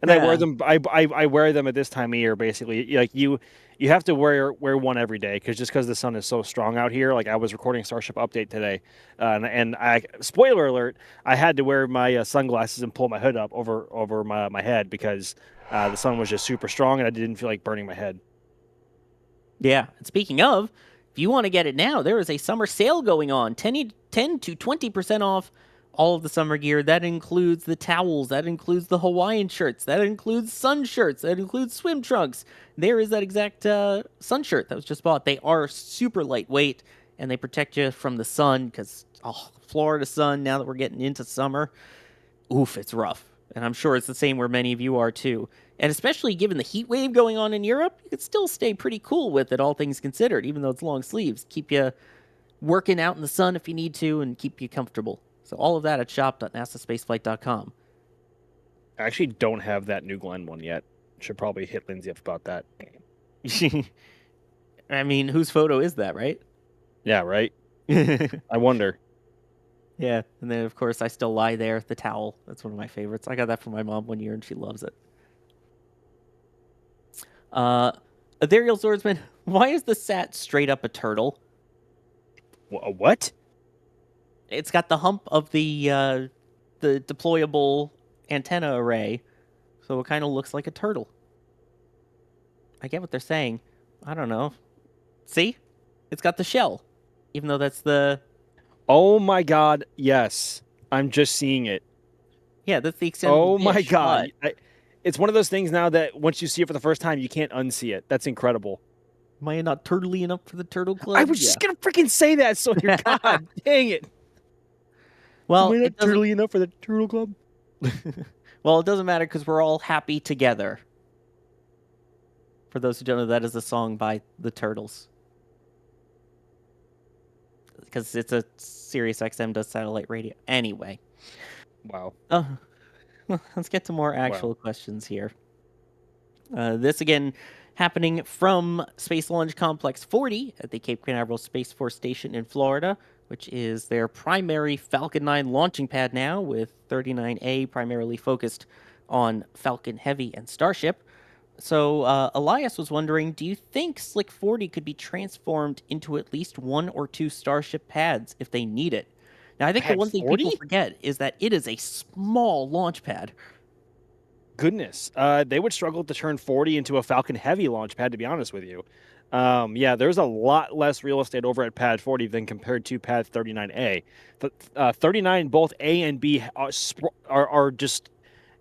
and I wear them. I wear them at this time of year. Basically, like you have to wear one every day because the sun is so strong out here. Like I was recording Starship Update today, and I spoiler alert, I had to wear my sunglasses and pull my hood up over my head because the sun was just super strong and I didn't feel like burning my head. Yeah. And speaking of, if you want to get it now, there is a summer sale going on. 10 to 20% off all of the summer gear. That includes the towels. That includes the Hawaiian shirts. That includes sun shirts. That includes swim trunks. There is that exact sun shirt that was just bought. They are super lightweight, and they protect you from the sun because, Florida sun, now that we're getting into summer, oof, it's rough. And I'm sure it's the same where many of you are too. And especially given the heat wave going on in Europe, you could still stay pretty cool with it, all things considered, even though it's long sleeves. Keep you working out in the sun if you need to and keep you comfortable. So all of that at shop.nasaspaceflight.com. I actually don't have that New Glenn one yet. Should probably hit Lindsay up about that. I mean, whose photo is that, right? Yeah, right? I wonder. Yeah, and then, of course, I Still Lie There, the towel. That's one of my favorites. I got that from my mom one year, and she loves it. Ethereal Swordsman, why is the Sat straight up a turtle? What? It's got the hump of the deployable antenna array, so it kind of looks like a turtle. I get what they're saying. I don't know. See? It's got the shell, even though that's the... Oh my god, yes. I'm just seeing it. Yeah, that's the extent Oh of the my dish, god. It's one of those things now that once you see it for the first time, you can't unsee it. That's incredible. Am I not turtly enough for the turtle club? I was just going to freaking say that, Sawyer. God dang it. Well, Am I not turtly enough for the turtle club? Well, it doesn't matter because we're all happy together. For those who don't know, that is a song by the Turtles. Because it's a Sirius XM does satellite radio. Anyway. Wow. Let's get to more actual questions here. This again happening from Space Launch Complex 40 at the Cape Canaveral Space Force Station in Florida, which is their primary Falcon 9 launching pad now, with 39A primarily focused on Falcon Heavy and Starship. So Elias was wondering, do you think Slick 40 could be transformed into at least 1 or 2 Starship pads if they need it? Now, I think the one thing people forget is that it is a small launch pad. Goodness. They would struggle to turn 40 into a Falcon Heavy launch pad, to be honest with you. Yeah, there's a lot less real estate over at pad 40 than compared to pad 39A. 39, both A and B are just...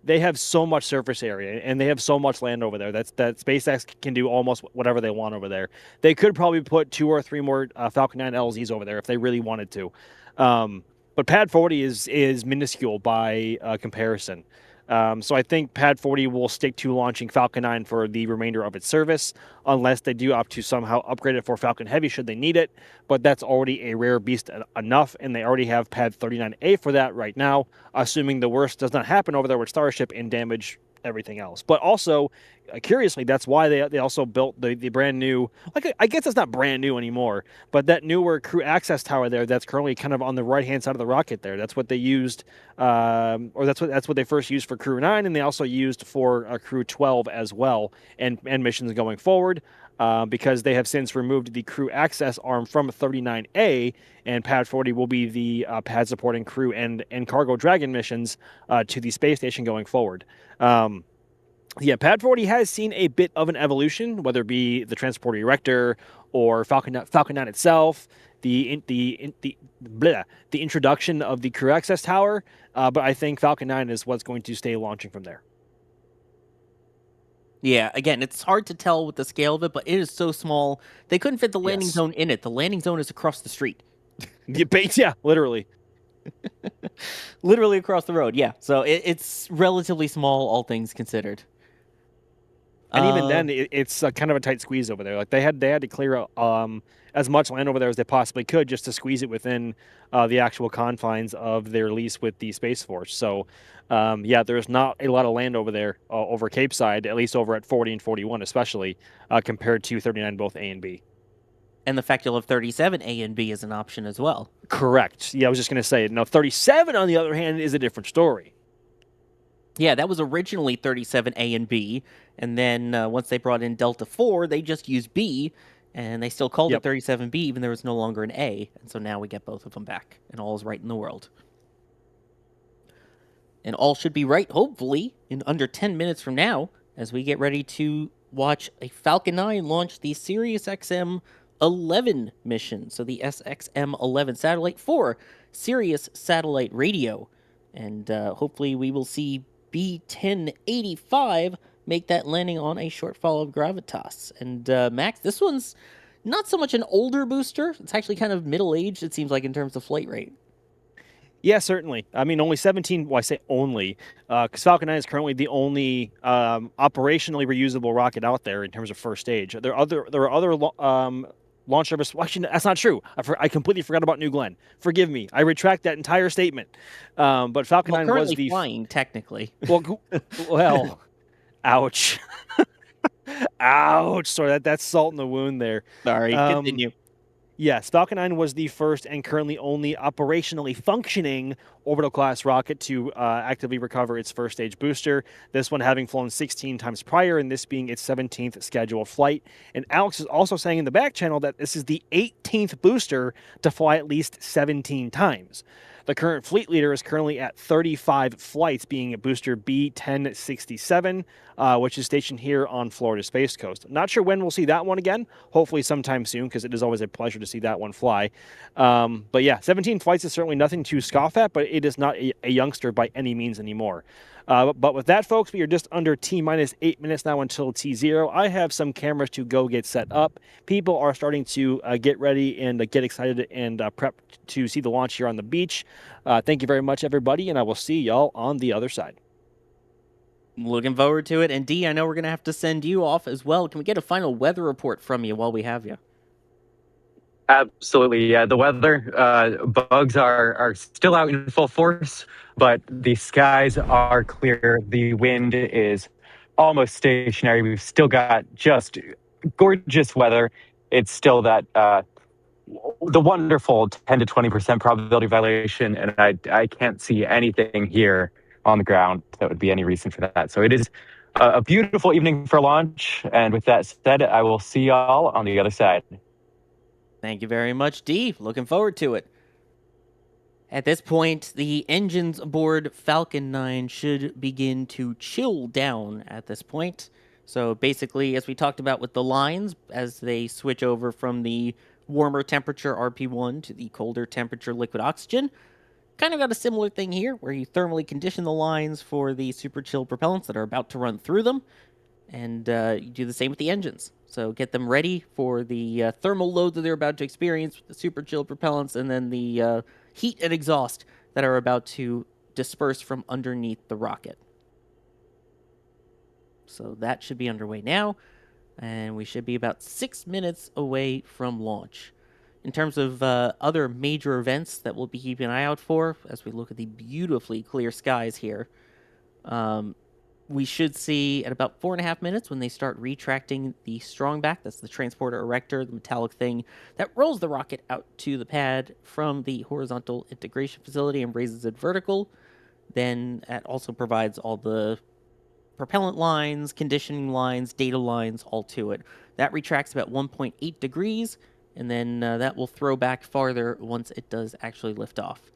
They have so much surface area, and they have so much land over there that SpaceX can do almost whatever they want over there. They could probably put 2 or 3 more Falcon 9 LZs over there if they really wanted to. But Pad 40 is minuscule by comparison. So I think Pad 40 will stick to launching Falcon 9 for the remainder of its service, unless they do opt to somehow upgrade it for Falcon Heavy should they need it. But that's already a rare beast enough, and they already have Pad 39A for that right now, assuming the worst does not happen over there with Starship and damage everything else. But also, curiously, that's why they also built the brand new, like, I guess it's not brand new anymore, but that newer crew access tower there that's currently kind of on the right hand side of the rocket there. That's what they used, or that's what they first used for Crew 9, and they also used for Crew 12 as well, and missions going forward. Because they have since removed the crew access arm from 39A, and Pad 40 will be the pad supporting crew and cargo Dragon missions to the space station going forward. Yeah, Pad 40 has seen a bit of an evolution, whether it be the Transporter Erector or Falcon 9 itself. the introduction of the crew access tower. But I think Falcon 9 is what's going to stay launching from there. Yeah, again, it's hard to tell with the scale of it, but it is so small. They couldn't fit the landing Yes. zone in it. The landing zone is across the street. Yeah, literally. Literally across the road, yeah. So it's relatively small, all things considered. And even then, it's kind of a tight squeeze over there. Like they had to clear out as much land over there as they possibly could just to squeeze it within the actual confines of their lease with the Space Force. So, yeah, there's not a lot of land over there over Cape Side, at least over at 40 and 41, especially compared to 39, both A and B. And the fact you'll have 37 A and B is an option as well. Correct. Yeah, I was just going to say. Now, 37, on the other hand, is a different story. Yeah, that was originally 37 A and B, and then once they brought in Delta 4, they just used B, and they still called it 37B, even though there was no longer an A, and so now we get both of them back, and all is right in the world. And all should be right, hopefully, in under 10 minutes from now, as we get ready to watch a Falcon 9 launch the Sirius XM-11 mission, so the SXM-11 satellite for Sirius Satellite Radio, and hopefully we will see B1085 make that landing on a shortfall of Gravitas. And Max, this one's not so much an older booster. It's actually kind of middle-aged, it seems like, in terms of flight rate. Yeah, certainly. I mean, only 17, well, I say only, because Falcon 9 is currently the only operationally reusable rocket out there in terms of first stage. There are other launch service. Well, actually, that's not true. I completely forgot about New Glenn. Forgive me. I retract that entire statement. But Falcon 9 was the flying technically. Well, ouch, ouch. Sorry, that's salt in the wound there. Sorry, continue. Yes, Falcon 9 was the first and currently only operationally functioning orbital class rocket to actively recover its first stage booster. This one having flown 16 times prior, and this being its 17th scheduled flight. And Alex is also saying in the back channel that this is the 18th booster to fly at least 17 times. The current fleet leader is currently at 35 flights, being a booster B1067, which is stationed here on Florida's Space Coast. Not sure when we'll see that one again. Hopefully sometime soon, because it is always a pleasure to see that one fly. But yeah, 17 flights is certainly nothing to scoff at, but it is not a youngster by any means anymore. But with that, folks, we are just under T-minus 8 minutes now until T0. I have some cameras to go get set up. People are starting to get ready and get excited and prep to see the launch here on the beach. Thank you very much, everybody, and I will see y'all on the other side. Looking forward to it. And D, I know we're going to have to send you off as well. Can we get a final weather report from you while we have you? Absolutely, yeah. The weather, bugs are still out in full force, but the skies are clear. The wind is almost stationary. We've still got just gorgeous weather. It's still that the wonderful 10 to 20% probability violation, and I can't see anything here on the ground that would be any reason for that. So it is a beautiful evening for launch. And with that said, I will see y'all on the other side. Thank you very much, D. Looking forward to it. At this point, the engines aboard Falcon 9 should begin to chill down at this point. So basically, as we talked about with the lines, as they switch over from the warmer temperature RP1 to the colder temperature liquid oxygen, kind of got a similar thing here, where you thermally condition the lines for the super chill propellants that are about to run through them. And you do the same with the engines. So get them ready for the thermal load that they're about to experience with the super chill propellants, and then the heat and exhaust that are about to disperse from underneath the rocket. So that should be underway now, and we should be about 6 minutes away from launch. In terms of other major events that we'll be keeping an eye out for, as we look at the beautifully clear skies here, we should see at about 4.5 minutes when they start retracting the strongback. That's the transporter erector, the metallic thing that rolls the rocket out to the pad from the horizontal integration facility and raises it vertical. Then that also provides all the propellant lines, conditioning lines, data lines, all to it. That retracts about 1.8 degrees, and then that will throw back farther once it does actually lift off.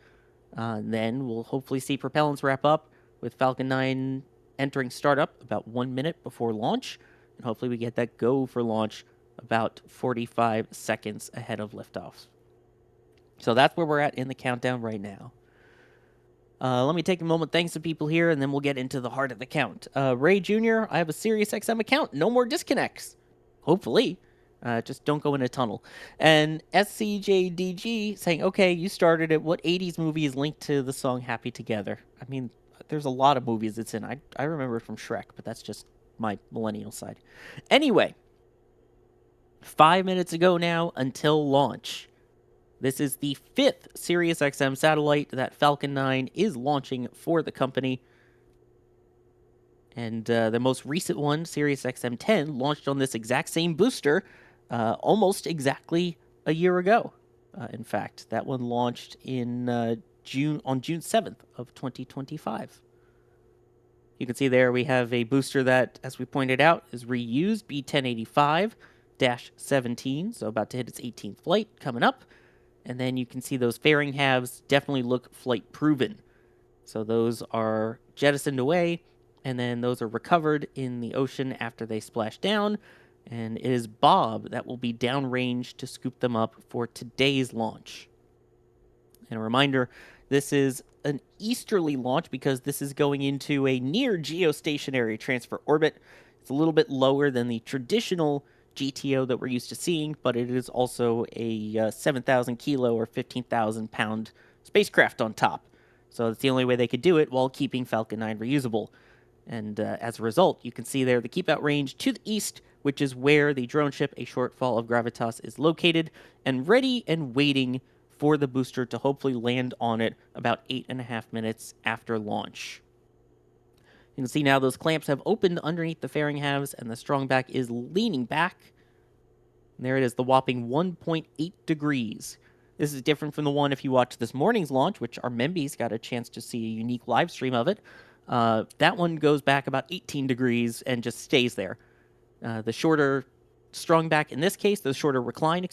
Then we'll hopefully see propellants wrap up with Falcon 9 entering startup about 1 minute before launch, and hopefully we get that go for launch about 45 seconds ahead of liftoff. So that's where we're at in the countdown right now. Let me take a moment, thanks to people here, and then we'll get into the heart of the count. Ray Jr., I have a Sirius XM account. No more disconnects. Hopefully. Just don't go in a tunnel. And SCJDG saying, okay, you started it. What 80s movie is linked to the song Happy Together? I mean, there's a lot of movies it's in. I remember it from Shrek, but that's just my millennial side. Anyway, 5 minutes ago now until launch. This is the 5th Sirius XM satellite that Falcon 9 is launching for the company. And the most recent one, Sirius XM 10, launched on this exact same booster almost exactly a year ago. In fact, that one launched in June 7th of 2025. You can see there we have a booster that, as we pointed out, is reused, B1085-17, so about to hit its 18th flight coming up. And then you can see those fairing halves definitely look flight proven. So those are jettisoned away, and then those are recovered in the ocean after they splash down. And it is Bob that will be downrange to scoop them up for today's launch. And a reminder, this is an easterly launch because this is going into a near geostationary transfer orbit. It's a little bit lower than the traditional GTO that we're used to seeing, but it is also a 7,000 kilo or 15,000 pound spacecraft on top. So that's the only way they could do it while keeping Falcon 9 reusable. And as a result, you can see there the keep out range to the east, which is where the drone ship, a Shortfall of Gravitas, is located and ready and waiting for the booster to hopefully land on it about 8.5 minutes after launch. You can see now those clamps have opened underneath the fairing halves, and the strongback is leaning back. And there it is, the whopping 1.8 degrees. This is different from the one if you watch this morning's launch, which our Membies got a chance to see a unique live stream of it. That one goes back about 18 degrees and just stays there. The shorter strongback in this case, the shorter recline,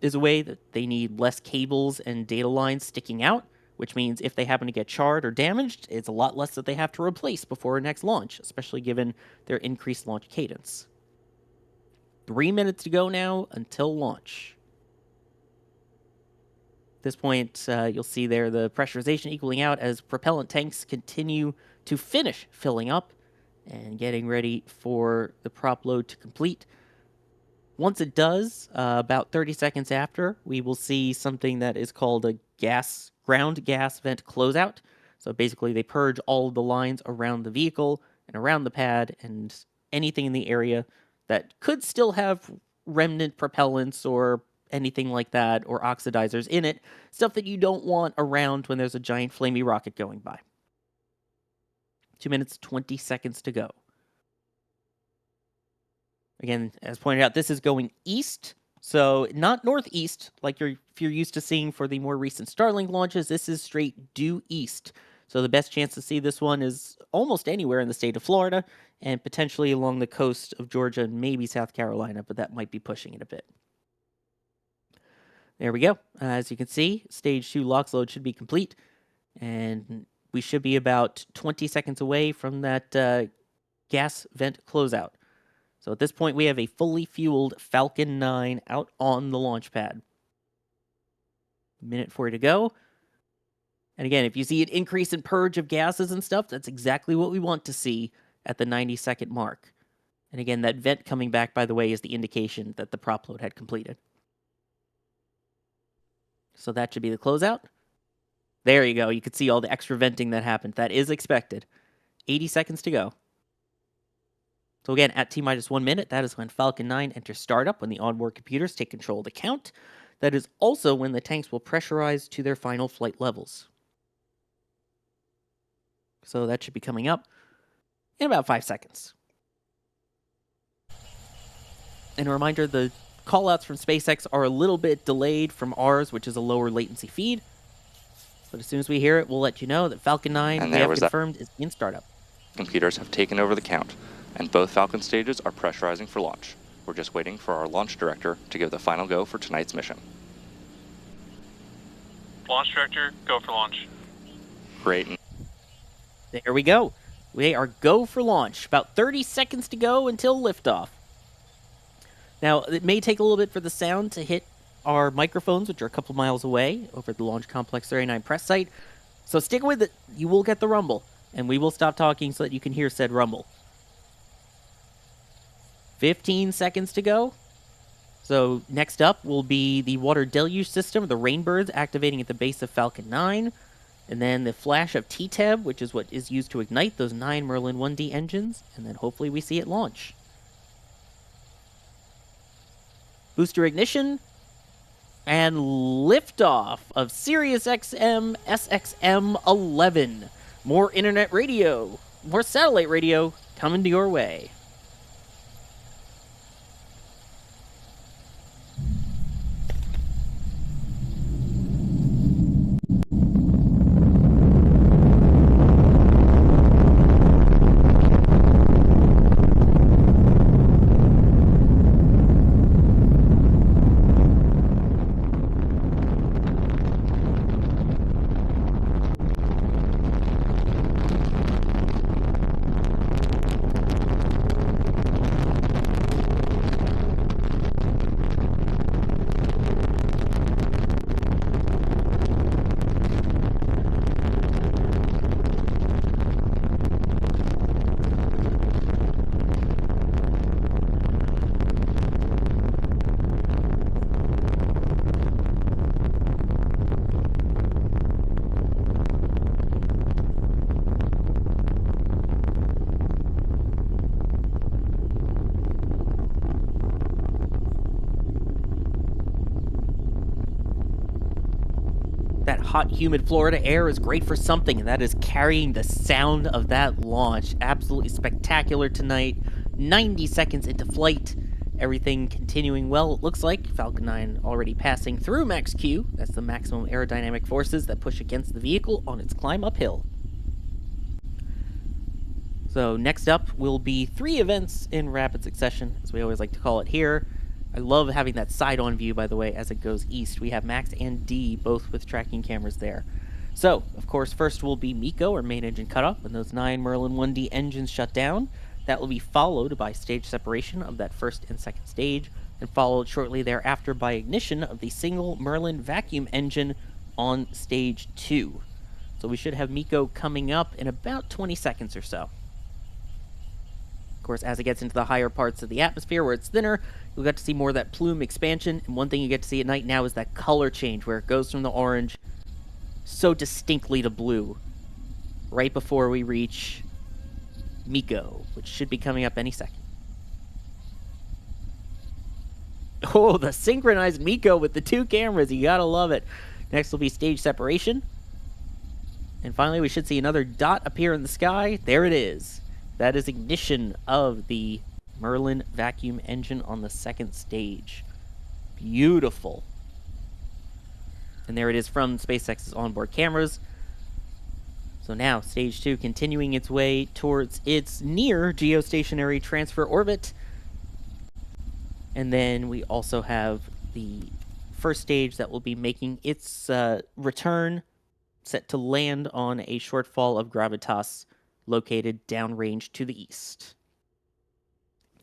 is a way that they need less cables and data lines sticking out, which means if they happen to get charred or damaged, it's a lot less that they have to replace before a next launch, especially given their increased launch cadence. 3 minutes to go now until launch. At this point, you'll see there the pressurization equaling out as propellant tanks continue to finish filling up and getting ready for the prop load to complete. Once it does, about 30 seconds after, we will see something that is called a ground gas vent closeout. So basically they purge all of the lines around the vehicle and around the pad and anything in the area that could still have remnant propellants or anything like that, or oxidizers in it, stuff that you don't want around when there's a giant flamey rocket going by. 2 minutes, 20 seconds to go. Again, as pointed out, this is going east, so not northeast like if you're used to seeing for the more recent Starlink launches. This is straight due east. So the best chance to see this one is almost anywhere in the state of Florida and potentially along the coast of Georgia and maybe South Carolina, but that might be pushing it a bit. There we go. As you can see, stage 2 LOX load should be complete, and we should be about 20 seconds away from that gas vent closeout. So at this point, we have a fully fueled Falcon 9 out on the launch pad. Minute for it to go. And again, if you see an increase in purge of gases and stuff, that's exactly what we want to see at the 90-second mark. And again, that vent coming back, by the way, is the indication that the prop load had completed. So that should be the closeout. There you go. You can see all the extra venting that happened. That is expected. 80 seconds to go. So again, at T-minus 1 minute, that is when Falcon 9 enters startup, when the onboard computers take control of the count. That is also when the tanks will pressurize to their final flight levels. So that should be coming up in about 5 seconds. And a reminder, the callouts from SpaceX are a little bit delayed from ours, which is a lower latency feed. But as soon as we hear it, we'll let you know that Falcon 9, we have confirmed, is in startup. Computers have taken over the count, and both Falcon stages are pressurizing for launch. We're just waiting for our launch director to give the final go for tonight's mission. Launch director, go for launch. Great. There we go. We are go for launch. About 30 seconds to go until liftoff. Now, it may take a little bit for the sound to hit our microphones, which are a couple miles away over at the Launch Complex 39 press site. So stick with it. You will get the rumble, and we will stop talking so that you can hear said rumble. 15 seconds to go. So next up will be the water deluge system, the Rainbirds activating at the base of Falcon 9. And then the flash of T-Tab, which is what is used to ignite those 9 Merlin 1D engines. And then hopefully we see it launch. Booster ignition. And liftoff of Sirius XM SXM-11. More internet radio, more satellite radio coming to your way. That hot, humid Florida air is great for something, and that is carrying the sound of that launch. Absolutely spectacular tonight. 90 seconds into flight. Everything continuing well, it looks like. Falcon 9 already passing through max Q. That's the maximum aerodynamic forces that push against the vehicle on its climb uphill. So next up will be 3 events in rapid succession, as we always like to call it here. I love having that side-on view, by the way, as it goes east. We have Max and D, both with tracking cameras there. So, of course, first will be MECO, or main engine cutoff, when those 9 Merlin 1D engines shut down. That will be followed by stage separation of that first and second stage, and followed shortly thereafter by ignition of the single Merlin vacuum engine on stage 2. So we should have MECO coming up in about 20 seconds or so. Of course, as it gets into the higher parts of the atmosphere where it's thinner, you'll get to see more of that plume expansion. And one thing you get to see at night now is that color change where it goes from the orange so distinctly to blue right before we reach MECO, which should be coming up any second. Oh, the synchronized MECO with the 2 cameras. You gotta love it. Next will be stage separation. And finally, we should see another dot appear in the sky. There it is. That is ignition of the Merlin vacuum engine on the second stage. Beautiful. And there it is from SpaceX's onboard cameras. So now, stage 2 continuing its way towards its near geostationary transfer orbit. And then we also have the first stage that will be making its return, set to land on a shortfall of Gravitas located downrange to the east.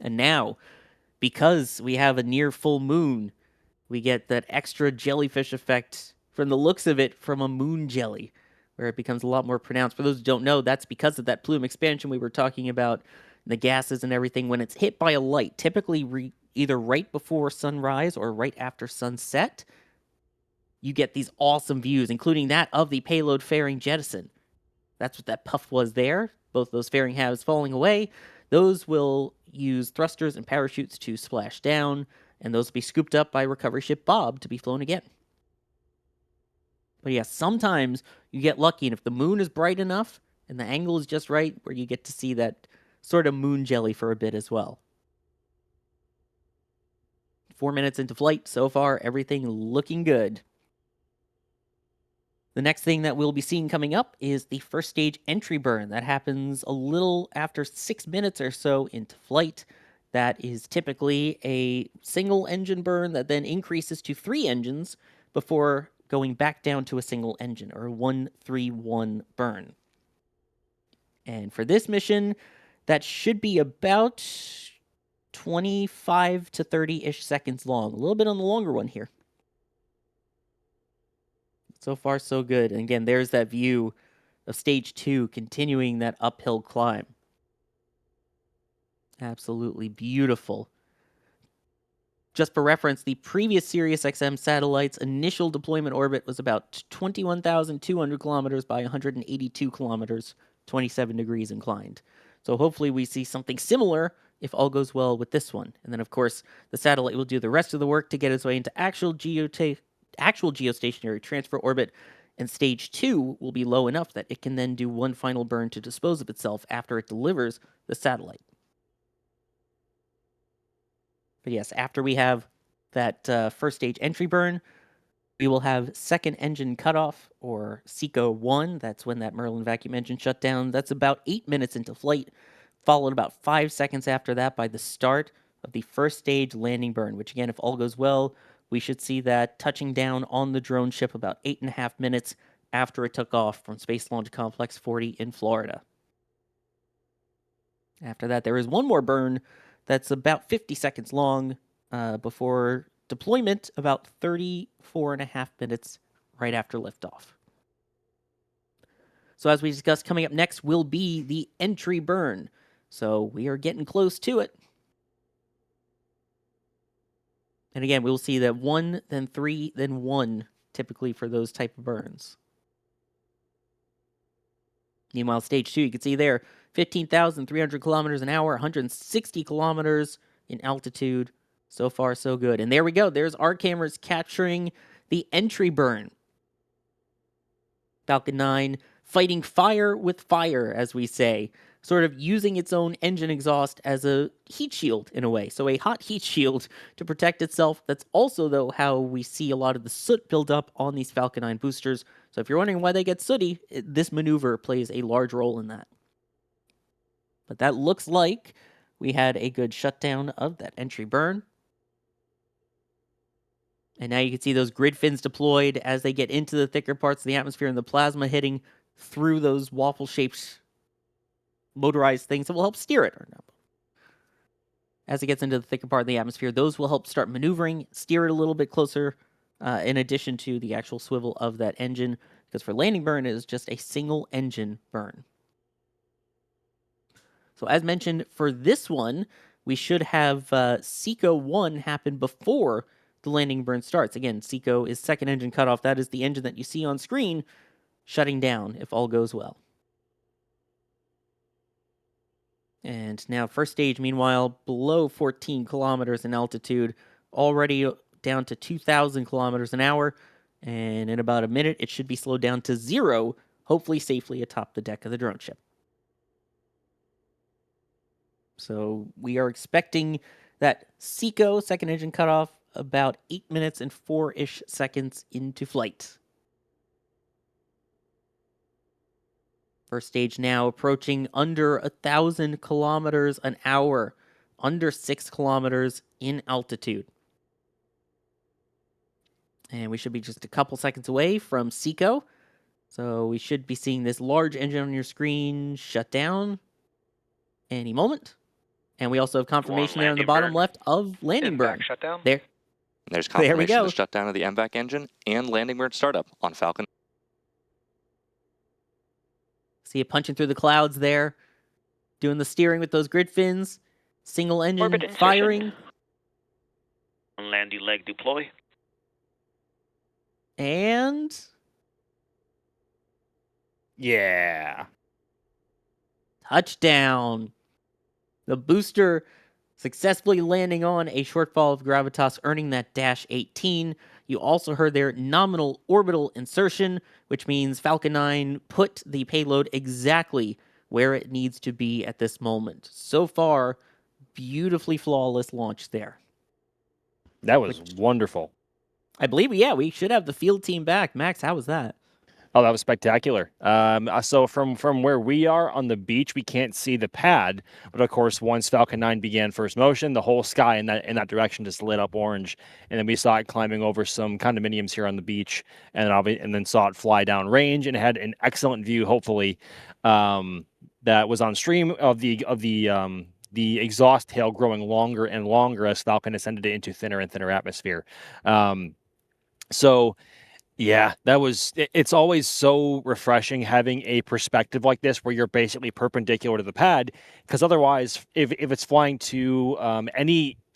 And now, because we have a near full moon, we get that extra jellyfish effect from the looks of it from a moon jelly, where it becomes a lot more pronounced. For those who don't know, that's because of that plume expansion we were talking about, the gases and everything. When it's hit by a light, typically either right before sunrise or right after sunset, you get these awesome views, including that of the payload fairing jettison. That's what that puff was there. Both those fairing halves falling away. Those will use thrusters and parachutes to splash down, and those will be scooped up by recovery ship Bob to be flown again. But yeah, sometimes you get lucky, and if the moon is bright enough and the angle is just right, where you get to see that sort of moon jelly for a bit as well. 4 minutes into flight, so far, everything looking good. The next thing that we'll be seeing coming up is the first stage entry burn. That happens a little after 6 minutes or so into flight. That is typically a single engine burn that then increases to 3 engines before going back down to a single engine, or a 1-3-1 burn. And for this mission, that should be about 25 to 30-ish seconds long. A little bit on the longer one here. So far, so good. And again, there's that view of stage 2 continuing that uphill climb. Absolutely beautiful. Just for reference, the previous Sirius XM satellite's initial deployment orbit was about 21,200 kilometers by 182 kilometers, 27 degrees inclined. So hopefully we see something similar if all goes well with this one. And then, of course, the satellite will do the rest of the work to get its way into actual geostationary transfer orbit, and stage 2 will be low enough that it can then do one final burn to dispose of itself after it delivers the satellite. But yes, after we have that first stage entry burn, we will have second engine cutoff, or SECO 1. That's when that Merlin vacuum engine shut down. That's about 8 minutes into flight, followed about 5 seconds after that by the start of the first stage landing burn, which again, if all goes well, we should see that touching down on the drone ship about 8.5 minutes after it took off from Space Launch Complex 40 in Florida. After that, there is one more burn that's about 50 seconds long before deployment, about 34.5 minutes right after liftoff. So as we discussed, coming up next will be the entry burn. So we are getting close to it. And again, we'll see that 1, then 3, then 1, typically for those type of burns. Meanwhile, stage 2, you can see there, 15,300 kilometers an hour, 160 kilometers in altitude. So far, so good. And there we go. There's our cameras capturing the entry burn. Falcon 9 fighting fire with fire, as we say, sort of using its own engine exhaust as a heat shield in a way. So a hot heat shield to protect itself. That's also, though, how we see a lot of the soot build up on these Falcon 9 boosters. So if you're wondering why they get sooty, this maneuver plays a large role in that. But that looks like we had a good shutdown of that entry burn. And now you can see those grid fins deployed as they get into the thicker parts of the atmosphere, and the plasma hitting through those waffle-shaped motorized things that will help steer it. As it gets into the thicker part of the atmosphere, those will help start maneuvering, steer it a little bit closer, in addition to the actual swivel of that engine, because for landing burn, it is just a single engine burn. So as mentioned, for this one, we should have SECO 1 happen before the landing burn starts. Again, SECO is second engine cutoff. That is the engine that you see on screen shutting down if all goes well. And now first stage, meanwhile, below 14 kilometers in altitude, already down to 2,000 kilometers an hour. And in about a minute, it should be slowed down to 0, hopefully safely atop the deck of the drone ship. So we are expecting that SECO, second engine cutoff, about 8 minutes and 4-ish seconds into flight. First stage now approaching under 1,000 kilometers an hour, under 6 kilometers in altitude. And we should be just a couple seconds away from SECO. So we should be seeing this large engine on your screen shut down any moment. And we also have confirmation there on the bottom left of landing burn. Shutdown. There's confirmation of the shutdown of the MVAC engine and landing burn startup on Falcon. See it punching through the clouds there, doing the steering with those grid fins, single engine firing. Landing leg deploy. And yeah, touchdown. The booster successfully landing on a shortfall of Gravitas, earning that Dash 18. You also heard their nominal orbital insertion, which means Falcon 9 put the payload exactly where it needs to be at this moment. So far, beautifully flawless launch there. That was wonderful. I believe, we should have the field team back. Max, how was that? Oh, that was spectacular. So from where we are on the beach, we can't see the pad, but of course, once Falcon 9 began first motion, the whole sky in that direction just lit up orange, and then we saw it climbing over some condominiums here on the beach, and then saw it fly down range, and had an excellent view. Hopefully, that was on stream of the exhaust tail growing longer and longer as Falcon ascended into thinner and thinner atmosphere. So Yeah, it's always so refreshing having a perspective like this where you're basically perpendicular to the pad, because otherwise, if it's flying to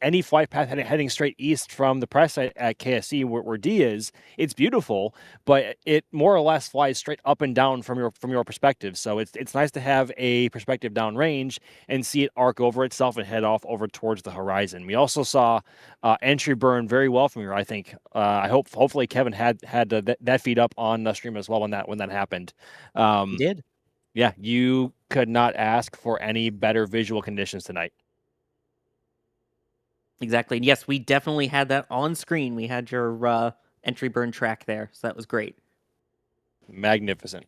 any flight path heading straight east from the press at KSC where D is, it's beautiful, but it more or less flies straight up and down from your perspective. So it's nice to have a perspective downrange and see it arc over itself and head off over towards the horizon. We also saw entry burn very well from here. I think hopefully Kevin had that feed up on the stream as well when that happened. He did. Yeah, you could not ask for any better visual conditions tonight. Exactly. And yes, we definitely had that on screen. We had your entry burn track there, so that was great. Magnificent.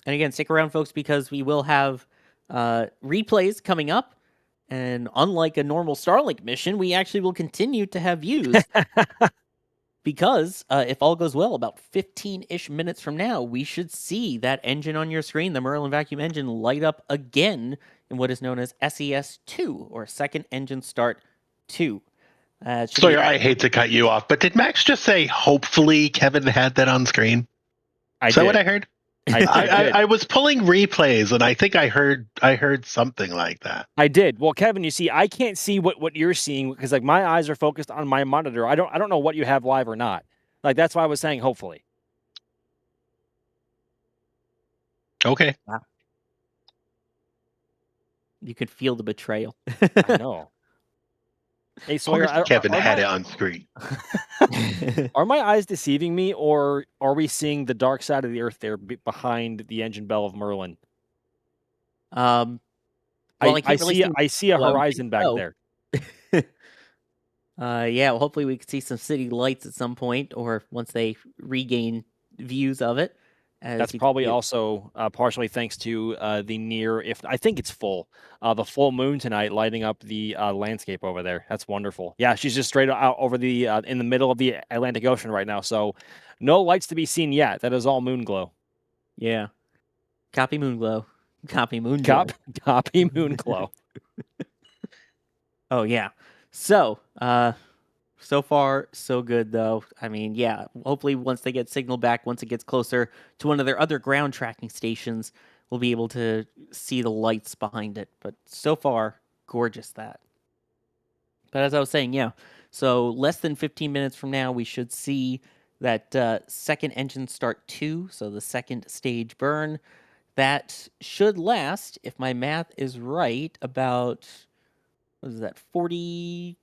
And again, stick around, folks, because we will have replays coming up. And unlike a normal Starlink mission, we actually will continue to have views. Because if all goes well, about 15-ish minutes from now, we should see that engine on your screen, the Merlin vacuum engine, light up again in what is known as SES-2, or Second Engine Start 2. Sawyer, I hate to cut you off, but did Max just say, hopefully Kevin had that on screen? Is that what I heard? I was pulling replays, and I think I heard something like that. I did. Well, Kevin, you see, I can't see what you're seeing because like my eyes are focused on my monitor. I don't know what you have live or not. Like that's why I was saying hopefully. Okay. Wow. You could feel the betrayal. I know. Hey, Sawyer, Kevin had it on screen. Are my eyes deceiving me, or are we seeing the dark side of the Earth there behind the engine bell of Merlin? Well, I see a horizon back there. Yeah, well, hopefully we could see some city lights at some point, or once they regain views of it. That's probably also partially thanks to the near, if I think it's full, the full moon tonight lighting up the landscape over there. That's wonderful. Yeah, she's just straight out over the in the middle of the Atlantic Ocean right now. So no lights to be seen yet. That is all moon glow. Yeah. Copy moon glow. Copy moon glow. Copy moon glow. Oh, yeah. So, so far, so good, though. I mean, yeah, hopefully once they get signal back, once it gets closer to one of their other ground tracking stations, we'll be able to see the lights behind it. But so far, gorgeous that. But as I was saying, yeah, so less than 15 minutes from now, we should see that second engine start 2, so the second stage burn. That should last, if my math is right, about, what is that, 43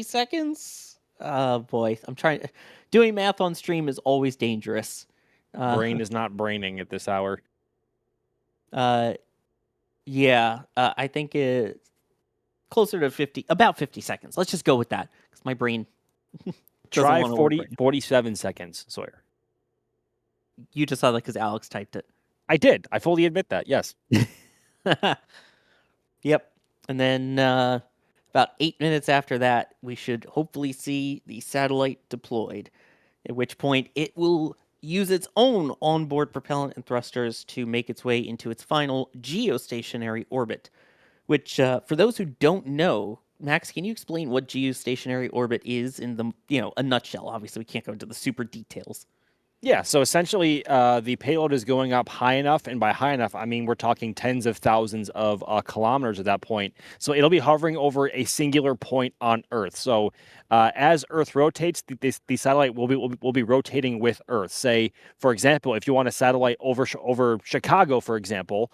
seconds? Oh, boy. Doing math on stream is always dangerous. Brain is not braining at this hour. Yeah, I think it's closer to about 50 seconds. Let's just go with that, because my brain Try 47 seconds, Sawyer. You just saw that because Alex typed it. I did. I fully admit that. Yes. Yep. And then about 8 minutes after that, we should hopefully see the satellite deployed, at which point it will use its own onboard propellant and thrusters to make its way into its final geostationary orbit, which, for those who don't know, Max, can you explain what geostationary orbit is in a nutshell? Obviously, we can't go into the super details. Yeah, so essentially, the payload is going up high enough, and by high enough, I mean we're talking tens of thousands of kilometers at that point. So it'll be hovering over a singular point on Earth. So as Earth rotates, the satellite will be rotating with Earth. Say, for example, if you want a satellite over Chicago, for example.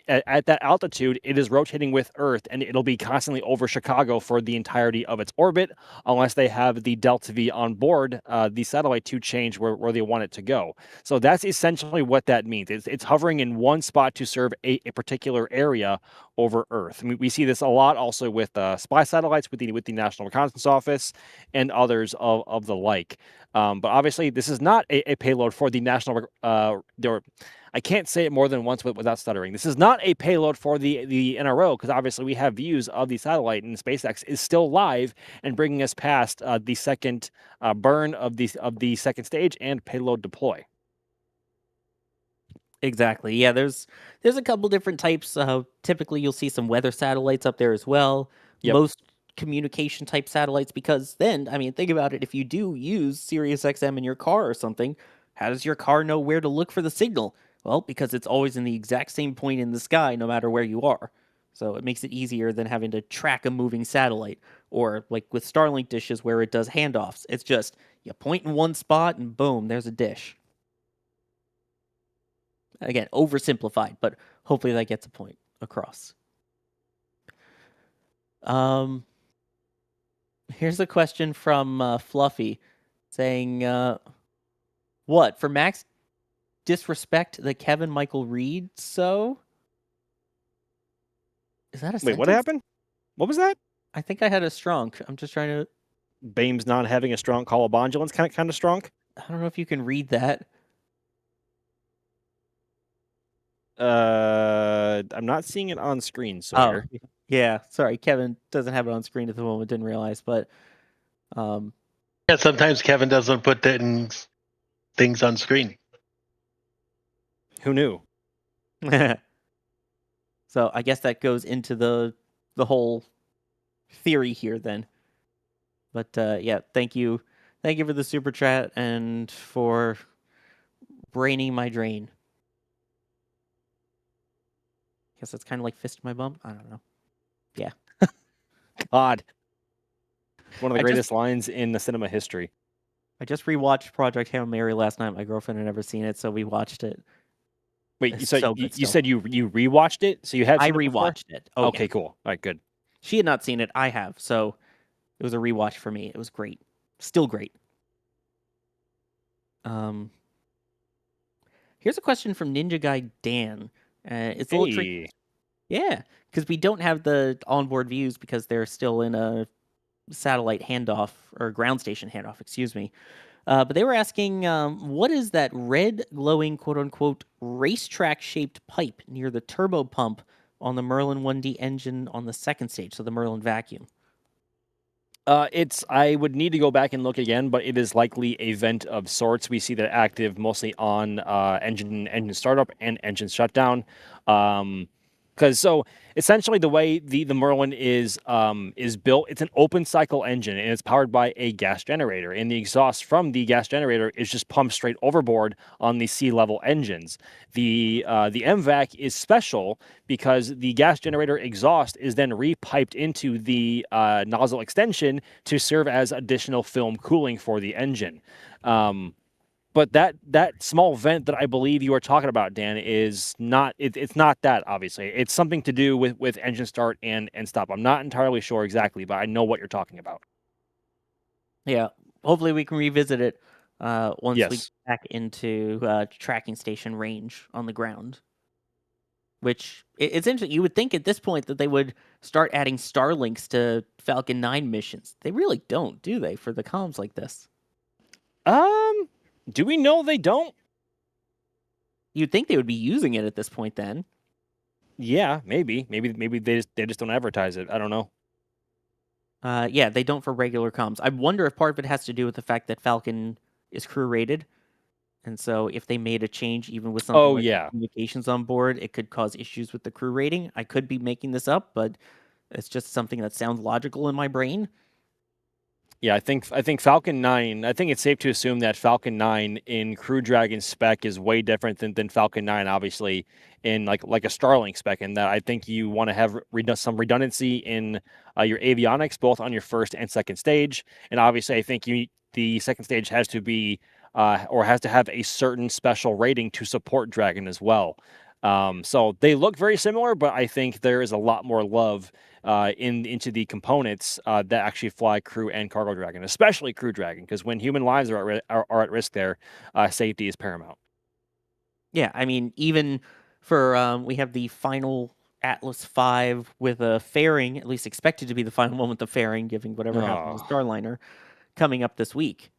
At that altitude, it is rotating with Earth, and it'll be constantly over Chicago for the entirety of its orbit, unless they have the Delta V on board the satellite to change where they want it to go. So that's essentially what that means. It's hovering in one spot to serve a particular area over Earth. I mean, we see this a lot also with spy satellites with the National Reconnaissance Office and others of the like. But obviously, this is not a payload for the National. I can't say it more than once without stuttering. This is not a payload for the NRO, because obviously we have views of the satellite, and SpaceX is still live and bringing us past the second burn of the second stage and payload deploy. Exactly. Yeah, there's a couple different types. Typically, you'll see some weather satellites up there as well. Yep. Most communication type satellites, because then, I mean, think about it. If you do use Sirius XM in your car or something, how does your car know where to look for the signal? Well, because it's always in the exact same point in the sky, no matter where you are. So it makes it easier than having to track a moving satellite, or like with Starlink dishes where it does handoffs. It's just you point in one spot and boom, there's a dish. Again, oversimplified, but hopefully that gets a point across. Here's a question from Fluffy saying, what, for Max disrespect the Kevin Michael Reed so? Is that a Wait, sentence? what happened? What was that? I think I had a strong. I'm just trying to... Bames not having a strong call of bondulance kind of strong? I don't know if you can read that. I'm not seeing it on screen, Sawyer. Oh, yeah. Sorry, Kevin doesn't have it on screen at the moment. Didn't realize, but yeah, sometimes Kevin doesn't put things on screen. Who knew? So I guess that goes into the whole theory here then. But yeah, thank you for the super chat and for braining my drain. Guess that's kind of like fist my bum. I don't know. Yeah. God. One of the greatest lines in the cinema history. I just rewatched Project Hail Mary last night. My girlfriend had never seen it, so we watched it. Wait, so you said you rewatched it? So you had I rewatched it. Oh, okay, yeah. cool. All right, good. She had not seen it. I have. So it was a rewatch for me. It was great. Still great. Here's a question from Ninja Guy Dan. It's a little tricky. Yeah, because we don't have the onboard views because they're still in a satellite handoff or ground station handoff, excuse me. But they were asking, what is that red glowing quote unquote racetrack shaped pipe near the turbo pump on the Merlin 1D engine on the second stage, so the Merlin vacuum? I would need to go back and look again, but it is likely a vent of sorts. We see that active mostly on engine startup and engine shutdown. Because so essentially the way the Merlin is built, it's an open cycle engine and it's powered by a gas generator, and the exhaust from the gas generator is just pumped straight overboard on the sea level engines. The MVAC is special because the gas generator exhaust is then repiped into the nozzle extension to serve as additional film cooling for the engine. But that small vent that I believe you are talking about, Dan, is not. It's not that, obviously. It's something to do with engine start and stop. I'm not entirely sure exactly, but I know what you're talking about. Yeah, hopefully we can revisit it once Yes. we get back into tracking station range on the ground. Which it's interesting. You would think at this point that they would start adding Starlinks to Falcon 9 missions. They really don't, do they, for the comms like this? Do we know they don't? You'd think they would be using it at this point then. Yeah, maybe they just don't advertise it. I don't know. Yeah, they don't for regular comms. I wonder if part of it has to do with the fact that Falcon is crew rated. And so if they made a change even with something like communications on board, it could cause issues with the crew rating. I could be making this up, but it's just something that sounds logical in my brain. Yeah, I think Falcon 9, I think it's safe to assume that Falcon 9 in Crew Dragon spec is way different than Falcon 9, obviously, in like a Starlink spec, in that I think you want to have some redundancy in your avionics, both on your first and second stage. And obviously, I think the second stage has to be, or has to have a certain special rating to support Dragon as well. So they look very similar, but I think there is a lot more love into the components that actually fly Crew and Cargo Dragon, especially Crew Dragon, because when human lives are at risk there, safety is paramount. Yeah, I mean, even for we have the final Atlas V with a fairing, at least expected to be the final one with the fairing, given whatever happened to Starliner, coming up this week.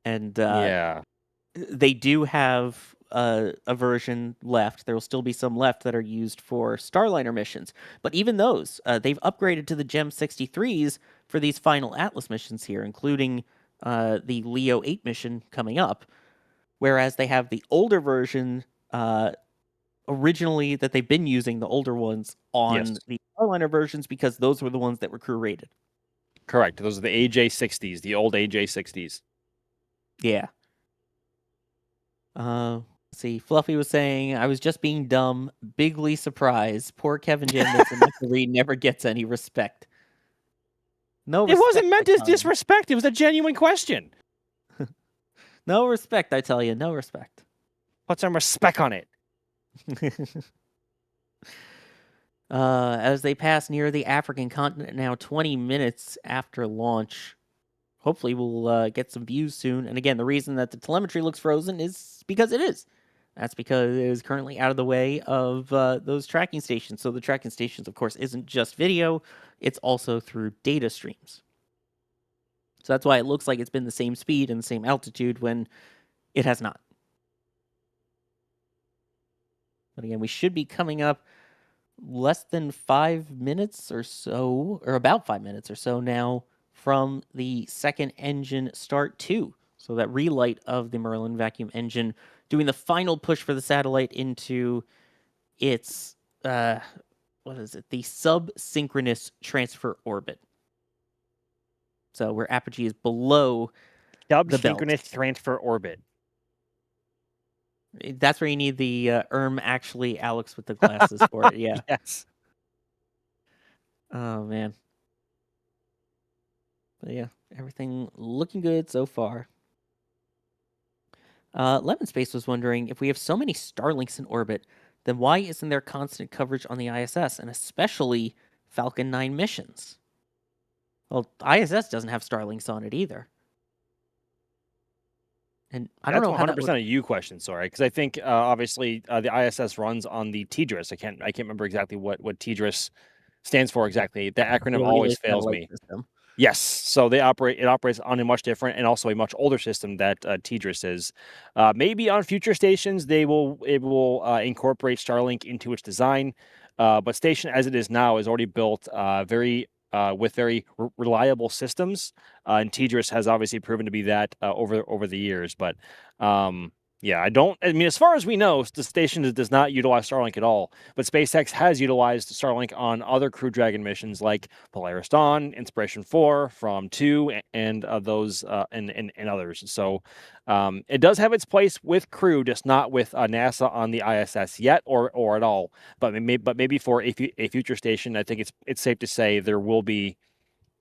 And they do have a version left. There will still be some left that are used for Starliner missions. But even those, they've upgraded to the GEM 63s for these final Atlas missions here, including the Leo 8 mission coming up. Whereas they have the older version originally that they've been using, the older ones, on the Starliner versions because those were the ones that were crew rated. Correct. Those are the AJ60s, the old AJ60s. Yeah. Let's see. Fluffy was saying, I was just being dumb, bigly surprised. Poor Kevin James and Michael Reed never gets any respect. No It respect. wasn't meant I as tell you. disrespect. It was a genuine question. No respect, I tell you. No respect. Put some respect on it. As they pass near the African continent now, 20 minutes after launch. Hopefully we'll get some views soon. And again, the reason that the telemetry looks frozen is because it is. That's because it is currently out of the way of those tracking stations. So the tracking stations, of course, isn't just video. It's also through data streams. So that's why it looks like it's been the same speed and the same altitude when it has not. But again, we should be coming up less than 5 minutes or so, or about 5 minutes or so now from the second engine start 2. So that relight of the Merlin vacuum engine doing the final push for the satellite into its, the sub-synchronous transfer orbit. So where apogee is below Sub-synchronous transfer orbit. That's where you need the actually Alex with the glasses for it. Yeah. Yes. Oh man. But yeah, everything looking good so far. Lemon Space was wondering, if we have so many Starlinks in orbit, then why isn't there constant coverage on the ISS, and especially Falcon 9 missions? Well, ISS doesn't have Starlinks on it either. And I don't know how That's 100% a you question, sorry, because I think obviously the ISS runs on the TDRS. I can't remember exactly what TDRS stands for exactly. The acronym always fails me. System. Yes, so it operates on a much different and also a much older system that TDRS is. Maybe on future stations it will incorporate Starlink into its design, but station as it is now is already built with very reliable systems, and TDRS has obviously proven to be that over the years. But as far as we know, the station does not utilize Starlink at all. But SpaceX has utilized Starlink on other Crew Dragon missions like Polaris Dawn, Inspiration 4, From 2, and those and others. So it does have its place with Crew, just not with NASA on the ISS yet, or at all. But maybe for a future station, I think it's safe to say there will be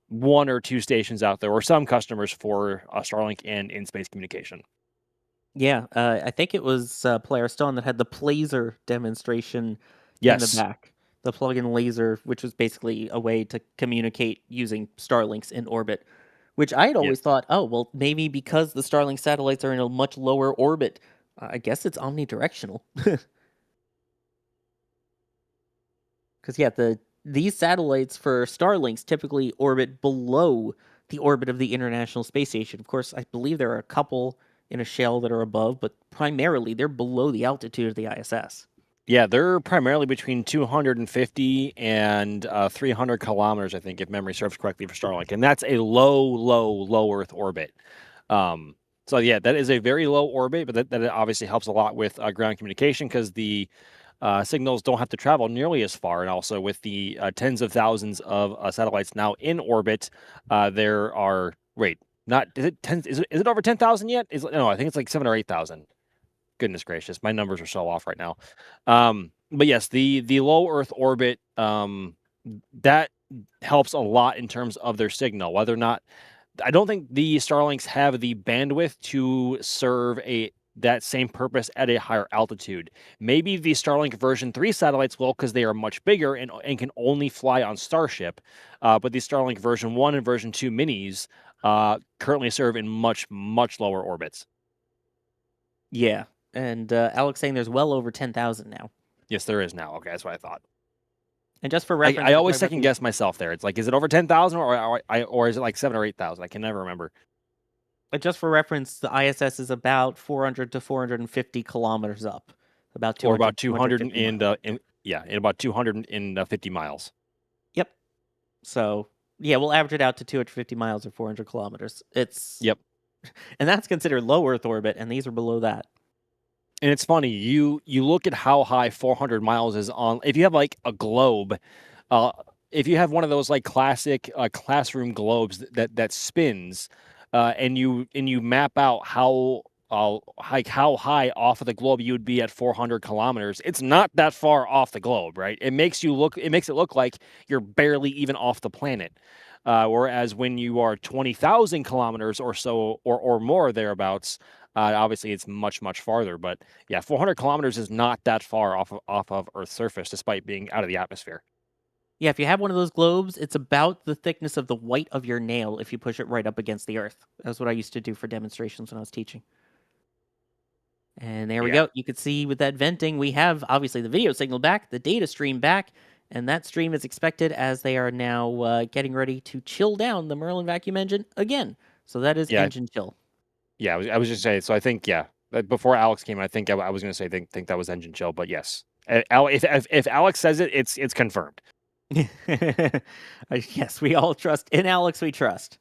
one or two stations out there, or some customers for Starlink and in-space communication. Yeah, I think it was Polaris Dawn that had the Plaser demonstration in the back. The plug-in laser, which was basically a way to communicate using Starlinks in orbit, which I had always thought, oh, well, maybe because the Starlink satellites are in a much lower orbit, I guess it's omnidirectional. Because, these satellites for Starlinks typically orbit below the orbit of the International Space Station. Of course, I believe there are a couple in a shell that are above, but primarily they're below the altitude of the ISS. Yeah, they're primarily between 250 and 300 kilometers, I think, if memory serves correctly, for Starlink. And that's a low Earth orbit. So yeah, that is a very low orbit, but that obviously helps a lot with ground communication, because the signals don't have to travel nearly as far. And also with the tens of thousands of satellites now in orbit, there are, is it over 10,000 yet? No, I think it's like 7,000 or 8,000. Goodness gracious, my numbers are so off right now. But yes, the low Earth orbit, that helps a lot in terms of their signal. Whether or not, I don't think the Starlinks have the bandwidth to serve that same purpose at a higher altitude. Maybe the Starlink version 3 satellites will, because they are much bigger and can only fly on Starship. But the Starlink version 1 and version 2 minis currently serve in much lower orbits. Yeah, and Alex saying there's well over 10,000 now. Yes, there is now. Okay, that's what I thought. And just for reference, I always second guess myself there. It's like, is it over 10,000 or is it like 7,000 or 8,000? I can never remember. But just for reference, the ISS is about 400 to 450 kilometers up, about 200, or about 200 about 250 miles. Yep. So yeah, we'll average it out to 250 miles or 400 kilometers. Yep. And that's considered low Earth orbit, and these are below that. And it's funny, you look at how high 400 miles is on. If you have like a globe, if you have one of those like classic classroom globes that spins, and you map out how high off of the globe you would be at 400 kilometers, it's not that far off the globe, right? It makes it look like you're barely even off the planet. Whereas when you are 20,000 kilometers or so or more thereabouts, obviously it's much farther. But yeah, 400 kilometers is not that far off of Earth's surface, despite being out of the atmosphere. Yeah, if you have one of those globes, it's about the thickness of the white of your nail if you push it right up against the Earth. That's what I used to do for demonstrations when I was teaching. And there we go. You could see with that venting, we have obviously the video signal back, the data stream back, and that stream is expected as they are now getting ready to chill down the Merlin vacuum engine again. So that is engine chill. Yeah, I was just saying. So I think before Alex came, I think I was going to say think that was engine chill, but yes, if Alex says it, it's confirmed. Yes, we all trust in Alex. We trust.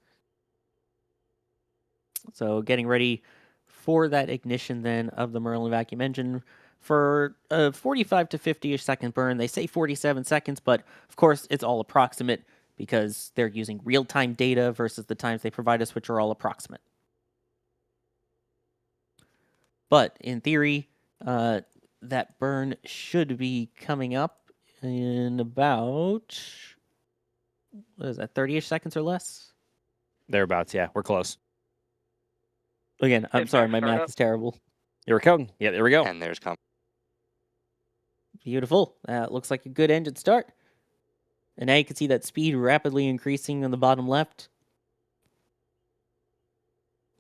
So getting ready for that ignition then of the Merlin vacuum engine for a 45 to 50-ish second burn. They say 47 seconds, but of course it's all approximate because they're using real-time data versus the times they provide us, which are all approximate. But in theory, that burn should be coming up in about, what is that, 30-ish seconds or less? Thereabouts, yeah. We're close. Again, I'm sorry, my math is terrible. Here we go. Yeah, there we go. And there's Beautiful. That looks like a good engine start. And now you can see that speed rapidly increasing on the bottom left.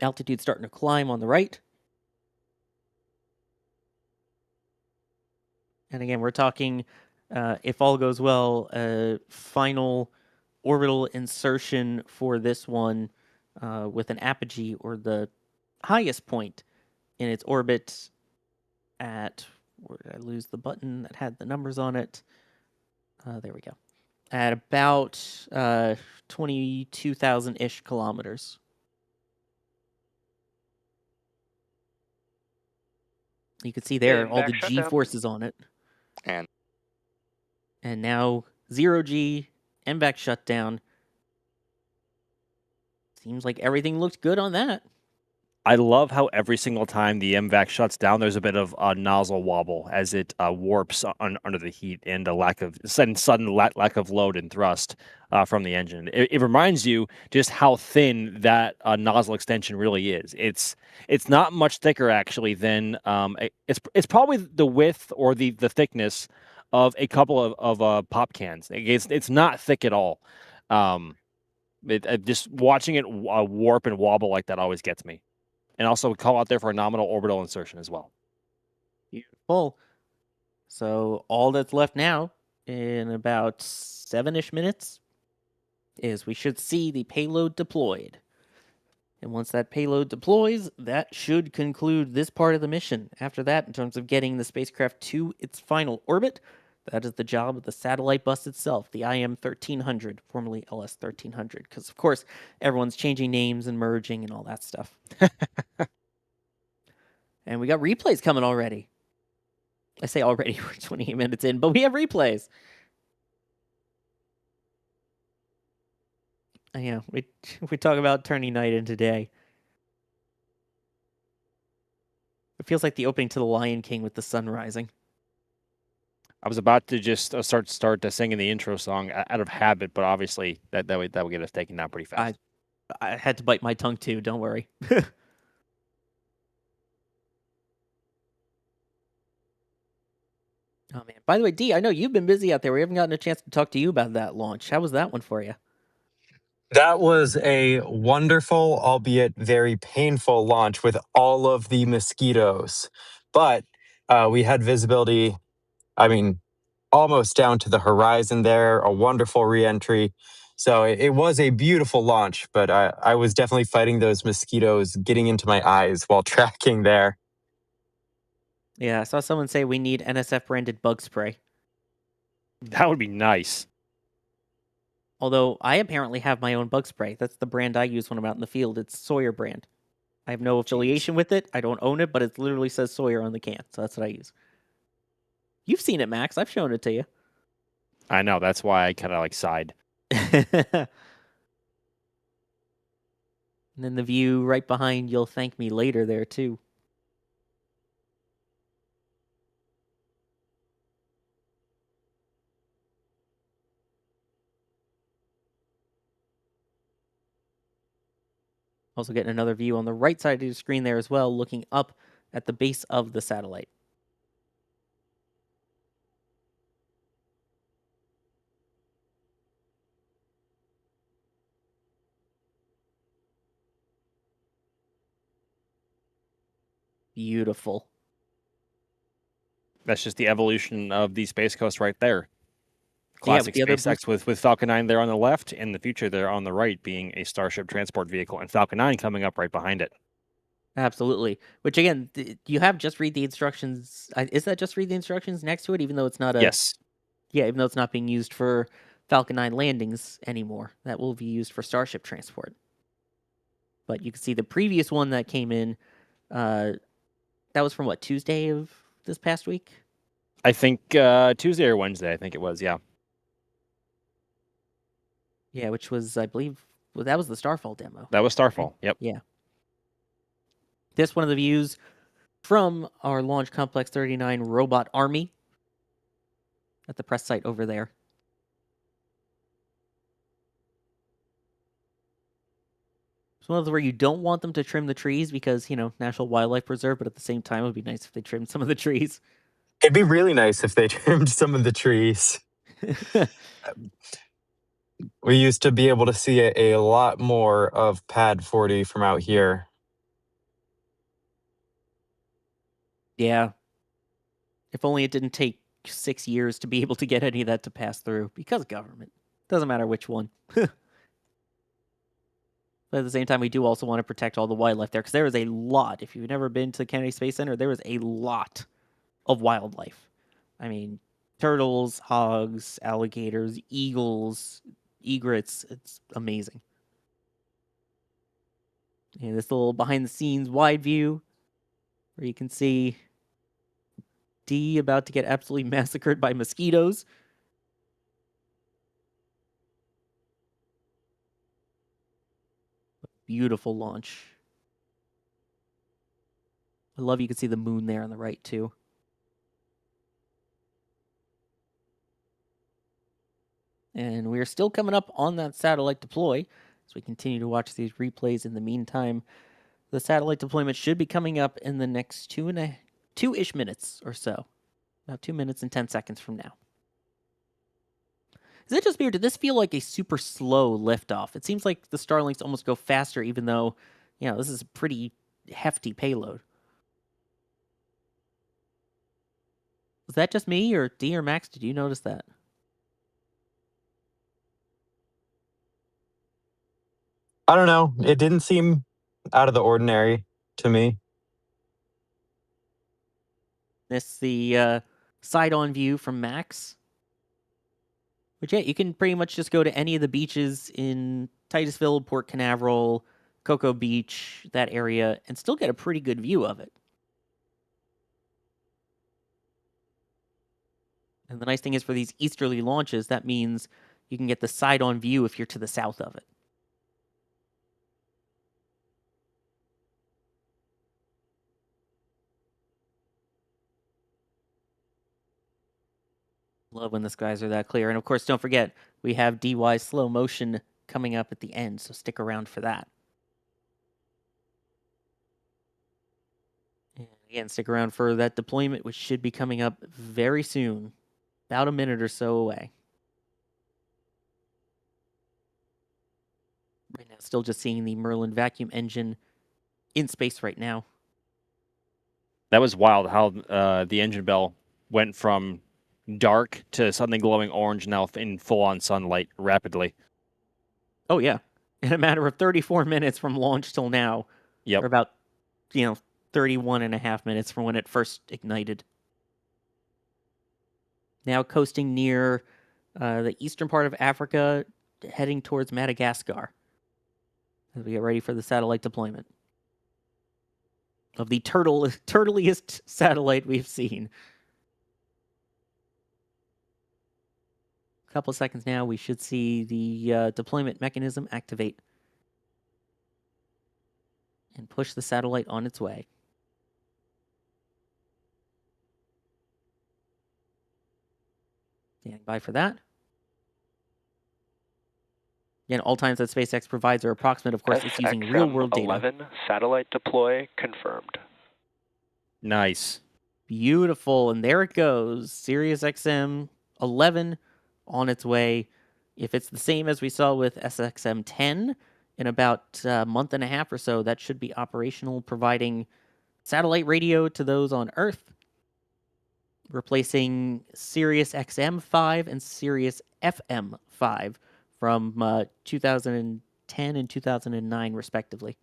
Altitude starting to climb on the right. And again, we're talking, if all goes well, final orbital insertion for this one with an apogee, or the highest point in its orbit at, where did I lose the button that had the numbers on it? There we go. At about 22,000-ish kilometers. You can see there all the G-forces on it. And now 0G, MVAC shutdown. Seems like everything looked good on that. I love how every single time the MVAC shuts down, there's a bit of a nozzle wobble as it warps under the heat, and a sudden lack of load and thrust from the engine. It reminds you just how thin that nozzle extension really is. It's not much thicker actually than it's probably the width or the thickness of a couple of pop cans. It's not thick at all. Just watching it warp and wobble like that always gets me. And also call out there for a nominal orbital insertion as well. Beautiful. So all that's left now in about 7-ish minutes is we should see the payload deployed. And once that payload deploys, that should conclude this part of the mission. After that, in terms of getting the spacecraft to its final orbit, that is the job of the satellite bus itself, the IM-1300, formerly LS-1300, because, of course, everyone's changing names and merging and all that stuff. And we got replays coming already. I say already, we're 28 minutes in, but we have replays. Yeah, we talk about turning night into day. It feels like the opening to The Lion King with the sun rising. I was about to just start singing the intro song out of habit, but obviously that would get us taken down pretty fast. I had to bite my tongue too. Don't worry. Oh man! By the way, D, I know you've been busy out there. We haven't gotten a chance to talk to you about that launch. How was that one for you? That was a wonderful, albeit very painful launch with all of the mosquitoes. But we had visibility, I mean, almost down to the horizon there, a wonderful reentry. So it was a beautiful launch, but I was definitely fighting those mosquitoes getting into my eyes while tracking there. Yeah, I saw someone say we need NSF-branded bug spray. That would be nice. Although I apparently have my own bug spray. That's the brand I use when I'm out in the field. It's Sawyer brand. I have no affiliation with it. I don't own it, but it literally says Sawyer on the can. So that's what I use. You've seen it, Max. I've shown it to you. I know, that's why I kind of like sighed. And then the view right behind You'll Thank Me Later there, too. Also getting another view on the right side of the screen there as well, looking up at the base of the satellite. Beautiful. That's just the evolution of the Space Coast right there. Yeah, Classic with the other SpaceX with Falcon 9 there on the left, in the future there on the right being a Starship transport vehicle, and Falcon 9 coming up right behind it. Absolutely. Which again, you have just read the instructions. Is that just read the instructions next to it, even though it's not a... Yes. Yeah, even though it's not being used for Falcon 9 landings anymore. That will be used for Starship transport. But you can see the previous one that came in, that was from what, Tuesday of this past week? I think Tuesday or Wednesday, I think it was, yeah. Yeah, which was, I believe, well, that was the Starfall demo. That was Starfall, yep. Yeah. This one of the views from our Launch Complex 39 robot army at the press site over there. It's one of those where you don't want them to trim the trees because, National Wildlife Preserve, but at the same time, it would be nice if they trimmed some of the trees. It'd be really nice if they trimmed some of the trees. We used to be able to see a lot more of Pad 40 from out here. Yeah. If only it didn't take 6 years to be able to get any of that to pass through, because of government. Doesn't matter which one. But at the same time, we do also want to protect all the wildlife there, because there is a lot. If you've never been to the Kennedy Space Center, there is a lot of wildlife. I mean, turtles, hogs, alligators, eagles, egrets. It's amazing. And this little behind-the-scenes wide view, where you can see D about to get absolutely massacred by mosquitoes. Beautiful launch. I love you can see the moon there on the right, too. And we're still coming up on that satellite deploy as we continue to watch these replays. In the meantime, the satellite deployment should be coming up in the next two-ish minutes or so. About 2 minutes and 10 seconds from now. Is it just me, or did this feel like a super slow liftoff? It seems like the Starlinks almost go faster, even though, this is a pretty hefty payload. Was that just me, or D or Max, did you notice that? I don't know. It didn't seem out of the ordinary to me. This is the side-on view from Max. But yeah, you can pretty much just go to any of the beaches in Titusville, Port Canaveral, Cocoa Beach, that area, and still get a pretty good view of it. And the nice thing is for these easterly launches, that means you can get the side-on view if you're to the south of it. Love when the skies are that clear. And of course, don't forget, we have DY slow motion coming up at the end, so stick around for that. And again, stick around for that deployment, which should be coming up very soon. About a minute or so away. Right now, still just seeing the Merlin vacuum engine in space right now. That was wild how the engine bell went from dark to suddenly glowing orange, now in full-on sunlight rapidly. Oh, yeah. In a matter of 34 minutes from launch till now. Yep. Or about, 31 and a half minutes from when it first ignited. Now coasting near the eastern part of Africa, heading towards Madagascar. As we get ready for the satellite deployment. Of the turtliest satellite we've seen. couple of seconds now, we should see the deployment mechanism activate and push the satellite on its way. Standing by for that. Again, all times that SpaceX provides are approximate. Of course, it's using real-world data. SXM-11 satellite deploy confirmed. Nice. Beautiful. And there it goes. Sirius XM-11 on its way. If it's the same as we saw with SXM-10 in about a month and a half or so, that should be operational, providing satellite radio to those on Earth, replacing Sirius XM-5 and Sirius FM-5 from 2010 and 2009, respectively.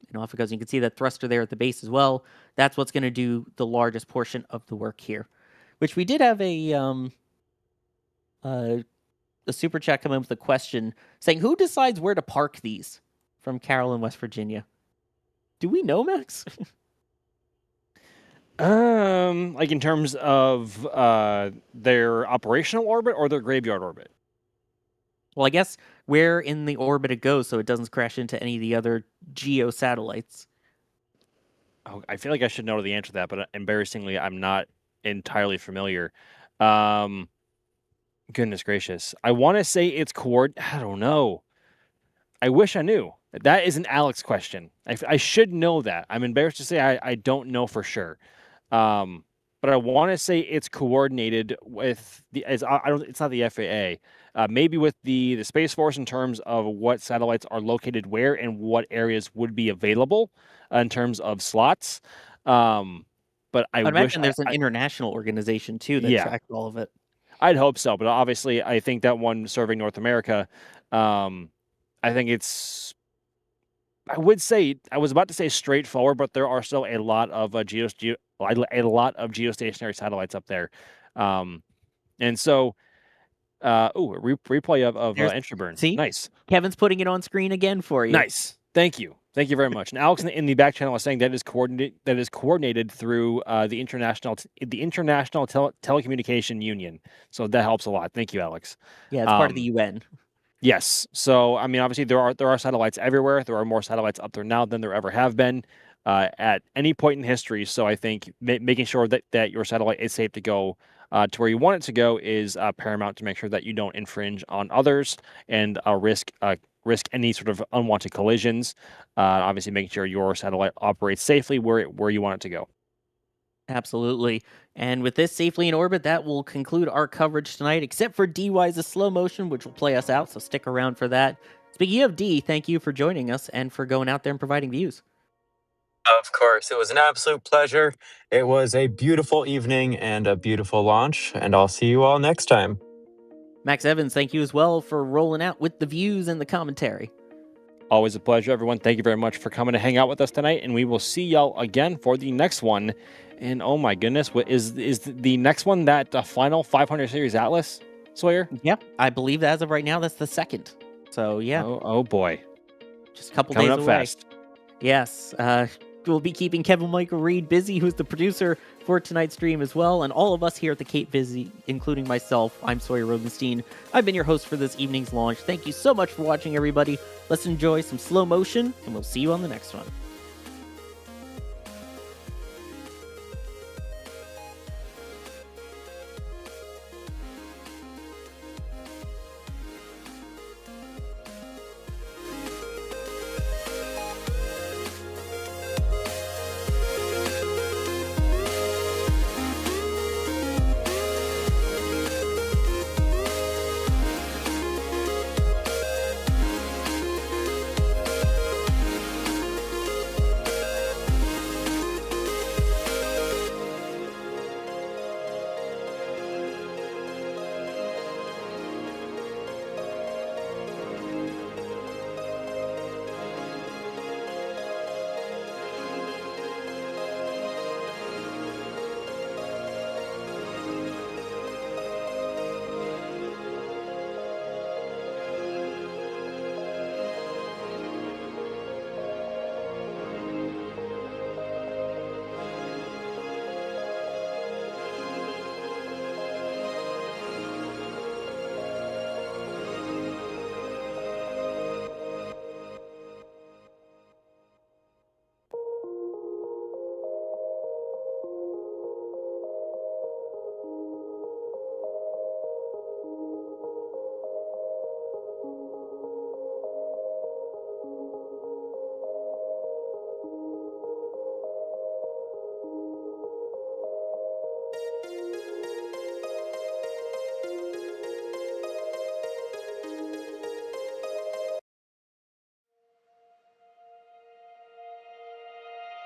And off it goes. You can see that thruster there at the base as well. That's what's going to do the largest portion of the work here. Which we did have a super chat come in with a question saying, who decides where to park these? From Carol in West Virginia. Do we know, Max? Like in terms of their operational orbit or their graveyard orbit? Well, I guess where in the orbit it goes so it doesn't crash into any of the other geo satellites. Oh, I feel like I should know the answer to that, but embarrassingly, I'm not entirely familiar. Goodness gracious. I want to say it's I don't know. I wish I knew. That is an Alex question. I should know that. I'm embarrassed to say I don't know for sure. But I want to say it's coordinated with it's not the FAA. Maybe with the Space Force in terms of what satellites are located where and what areas would be available in terms of slots. But I imagine there's an international organization too that tracks all of it. I'd hope so, but obviously I think that one serving North America, I think it's. I would say I was about to say straightforward, but there are still a lot of geostationary satellites up there, and so replay of Intraburn. See, nice. Kevin's putting it on screen again for you. Nice, thank you very much. And Alex in the back channel was saying that is coordinated through the International Telecommunication Union. So that helps a lot. Thank you, Alex. Yeah, it's part of the UN. Yes. So, I mean, obviously there are satellites everywhere. There are more satellites up there now than there ever have been at any point in history. So I think making sure that your satellite is safe to go to where you want it to go is paramount to make sure that you don't infringe on others and risk any sort of unwanted collisions. Obviously, making sure your satellite operates safely where you want it to go. Absolutely. And with this safely in orbit, that will conclude our coverage tonight, except for D-Wise's slow motion, which will play us out, so stick around for that. Speaking of D, thank you for joining us and for going out there and providing views. Of course, it was an absolute pleasure. It was a beautiful evening and a beautiful launch, and I'll see you all next time. Max Evans, thank you as well for rolling out with the views and the commentary. Always a pleasure, everyone. Thank you very much for coming to hang out with us tonight, and we will see y'all again for the next one. And oh my goodness, what is the next one that final 500 series Atlas, Sawyer? Yeah, I believe as of right now that's the second. So yeah. Oh boy, just a couple coming days up away. Fast. Yes, we'll be keeping Kevin Michael Reed busy, who's the producer for tonight's stream as well, and all of us here at the Cape busy, including myself. I'm Sawyer Rodenstein. I've been your host for this evening's launch. Thank you so much for watching, everybody. Let's enjoy some slow motion, and we'll see you on the next one.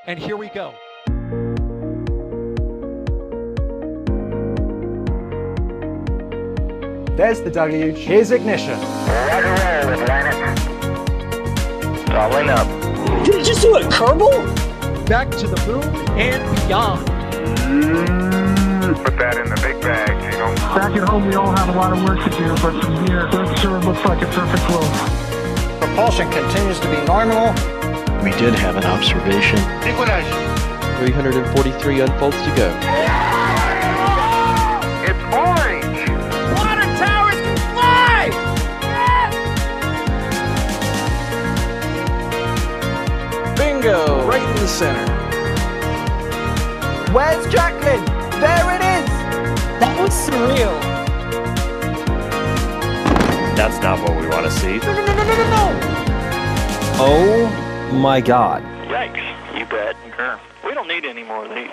And here we go. There's the W. Here's ignition. Right away, Atlantis. Doubling up. Did it just do a Kerbal? Back to the moon and beyond. Put that in the big bag, Jingle. Back at home, we all have a lot of work to do, but from here, that sure looks like a perfect flow. Propulsion continues to be nominal. We did have an observation. Equalize. 343 unfolds to go. It's orange. Water towers can fly! Bingo! Right in the center. Where's Jacqueline? There it is! That was surreal. That's not what we want to see. No! Oh my god. Yikes. You bet. We don't need any more of these.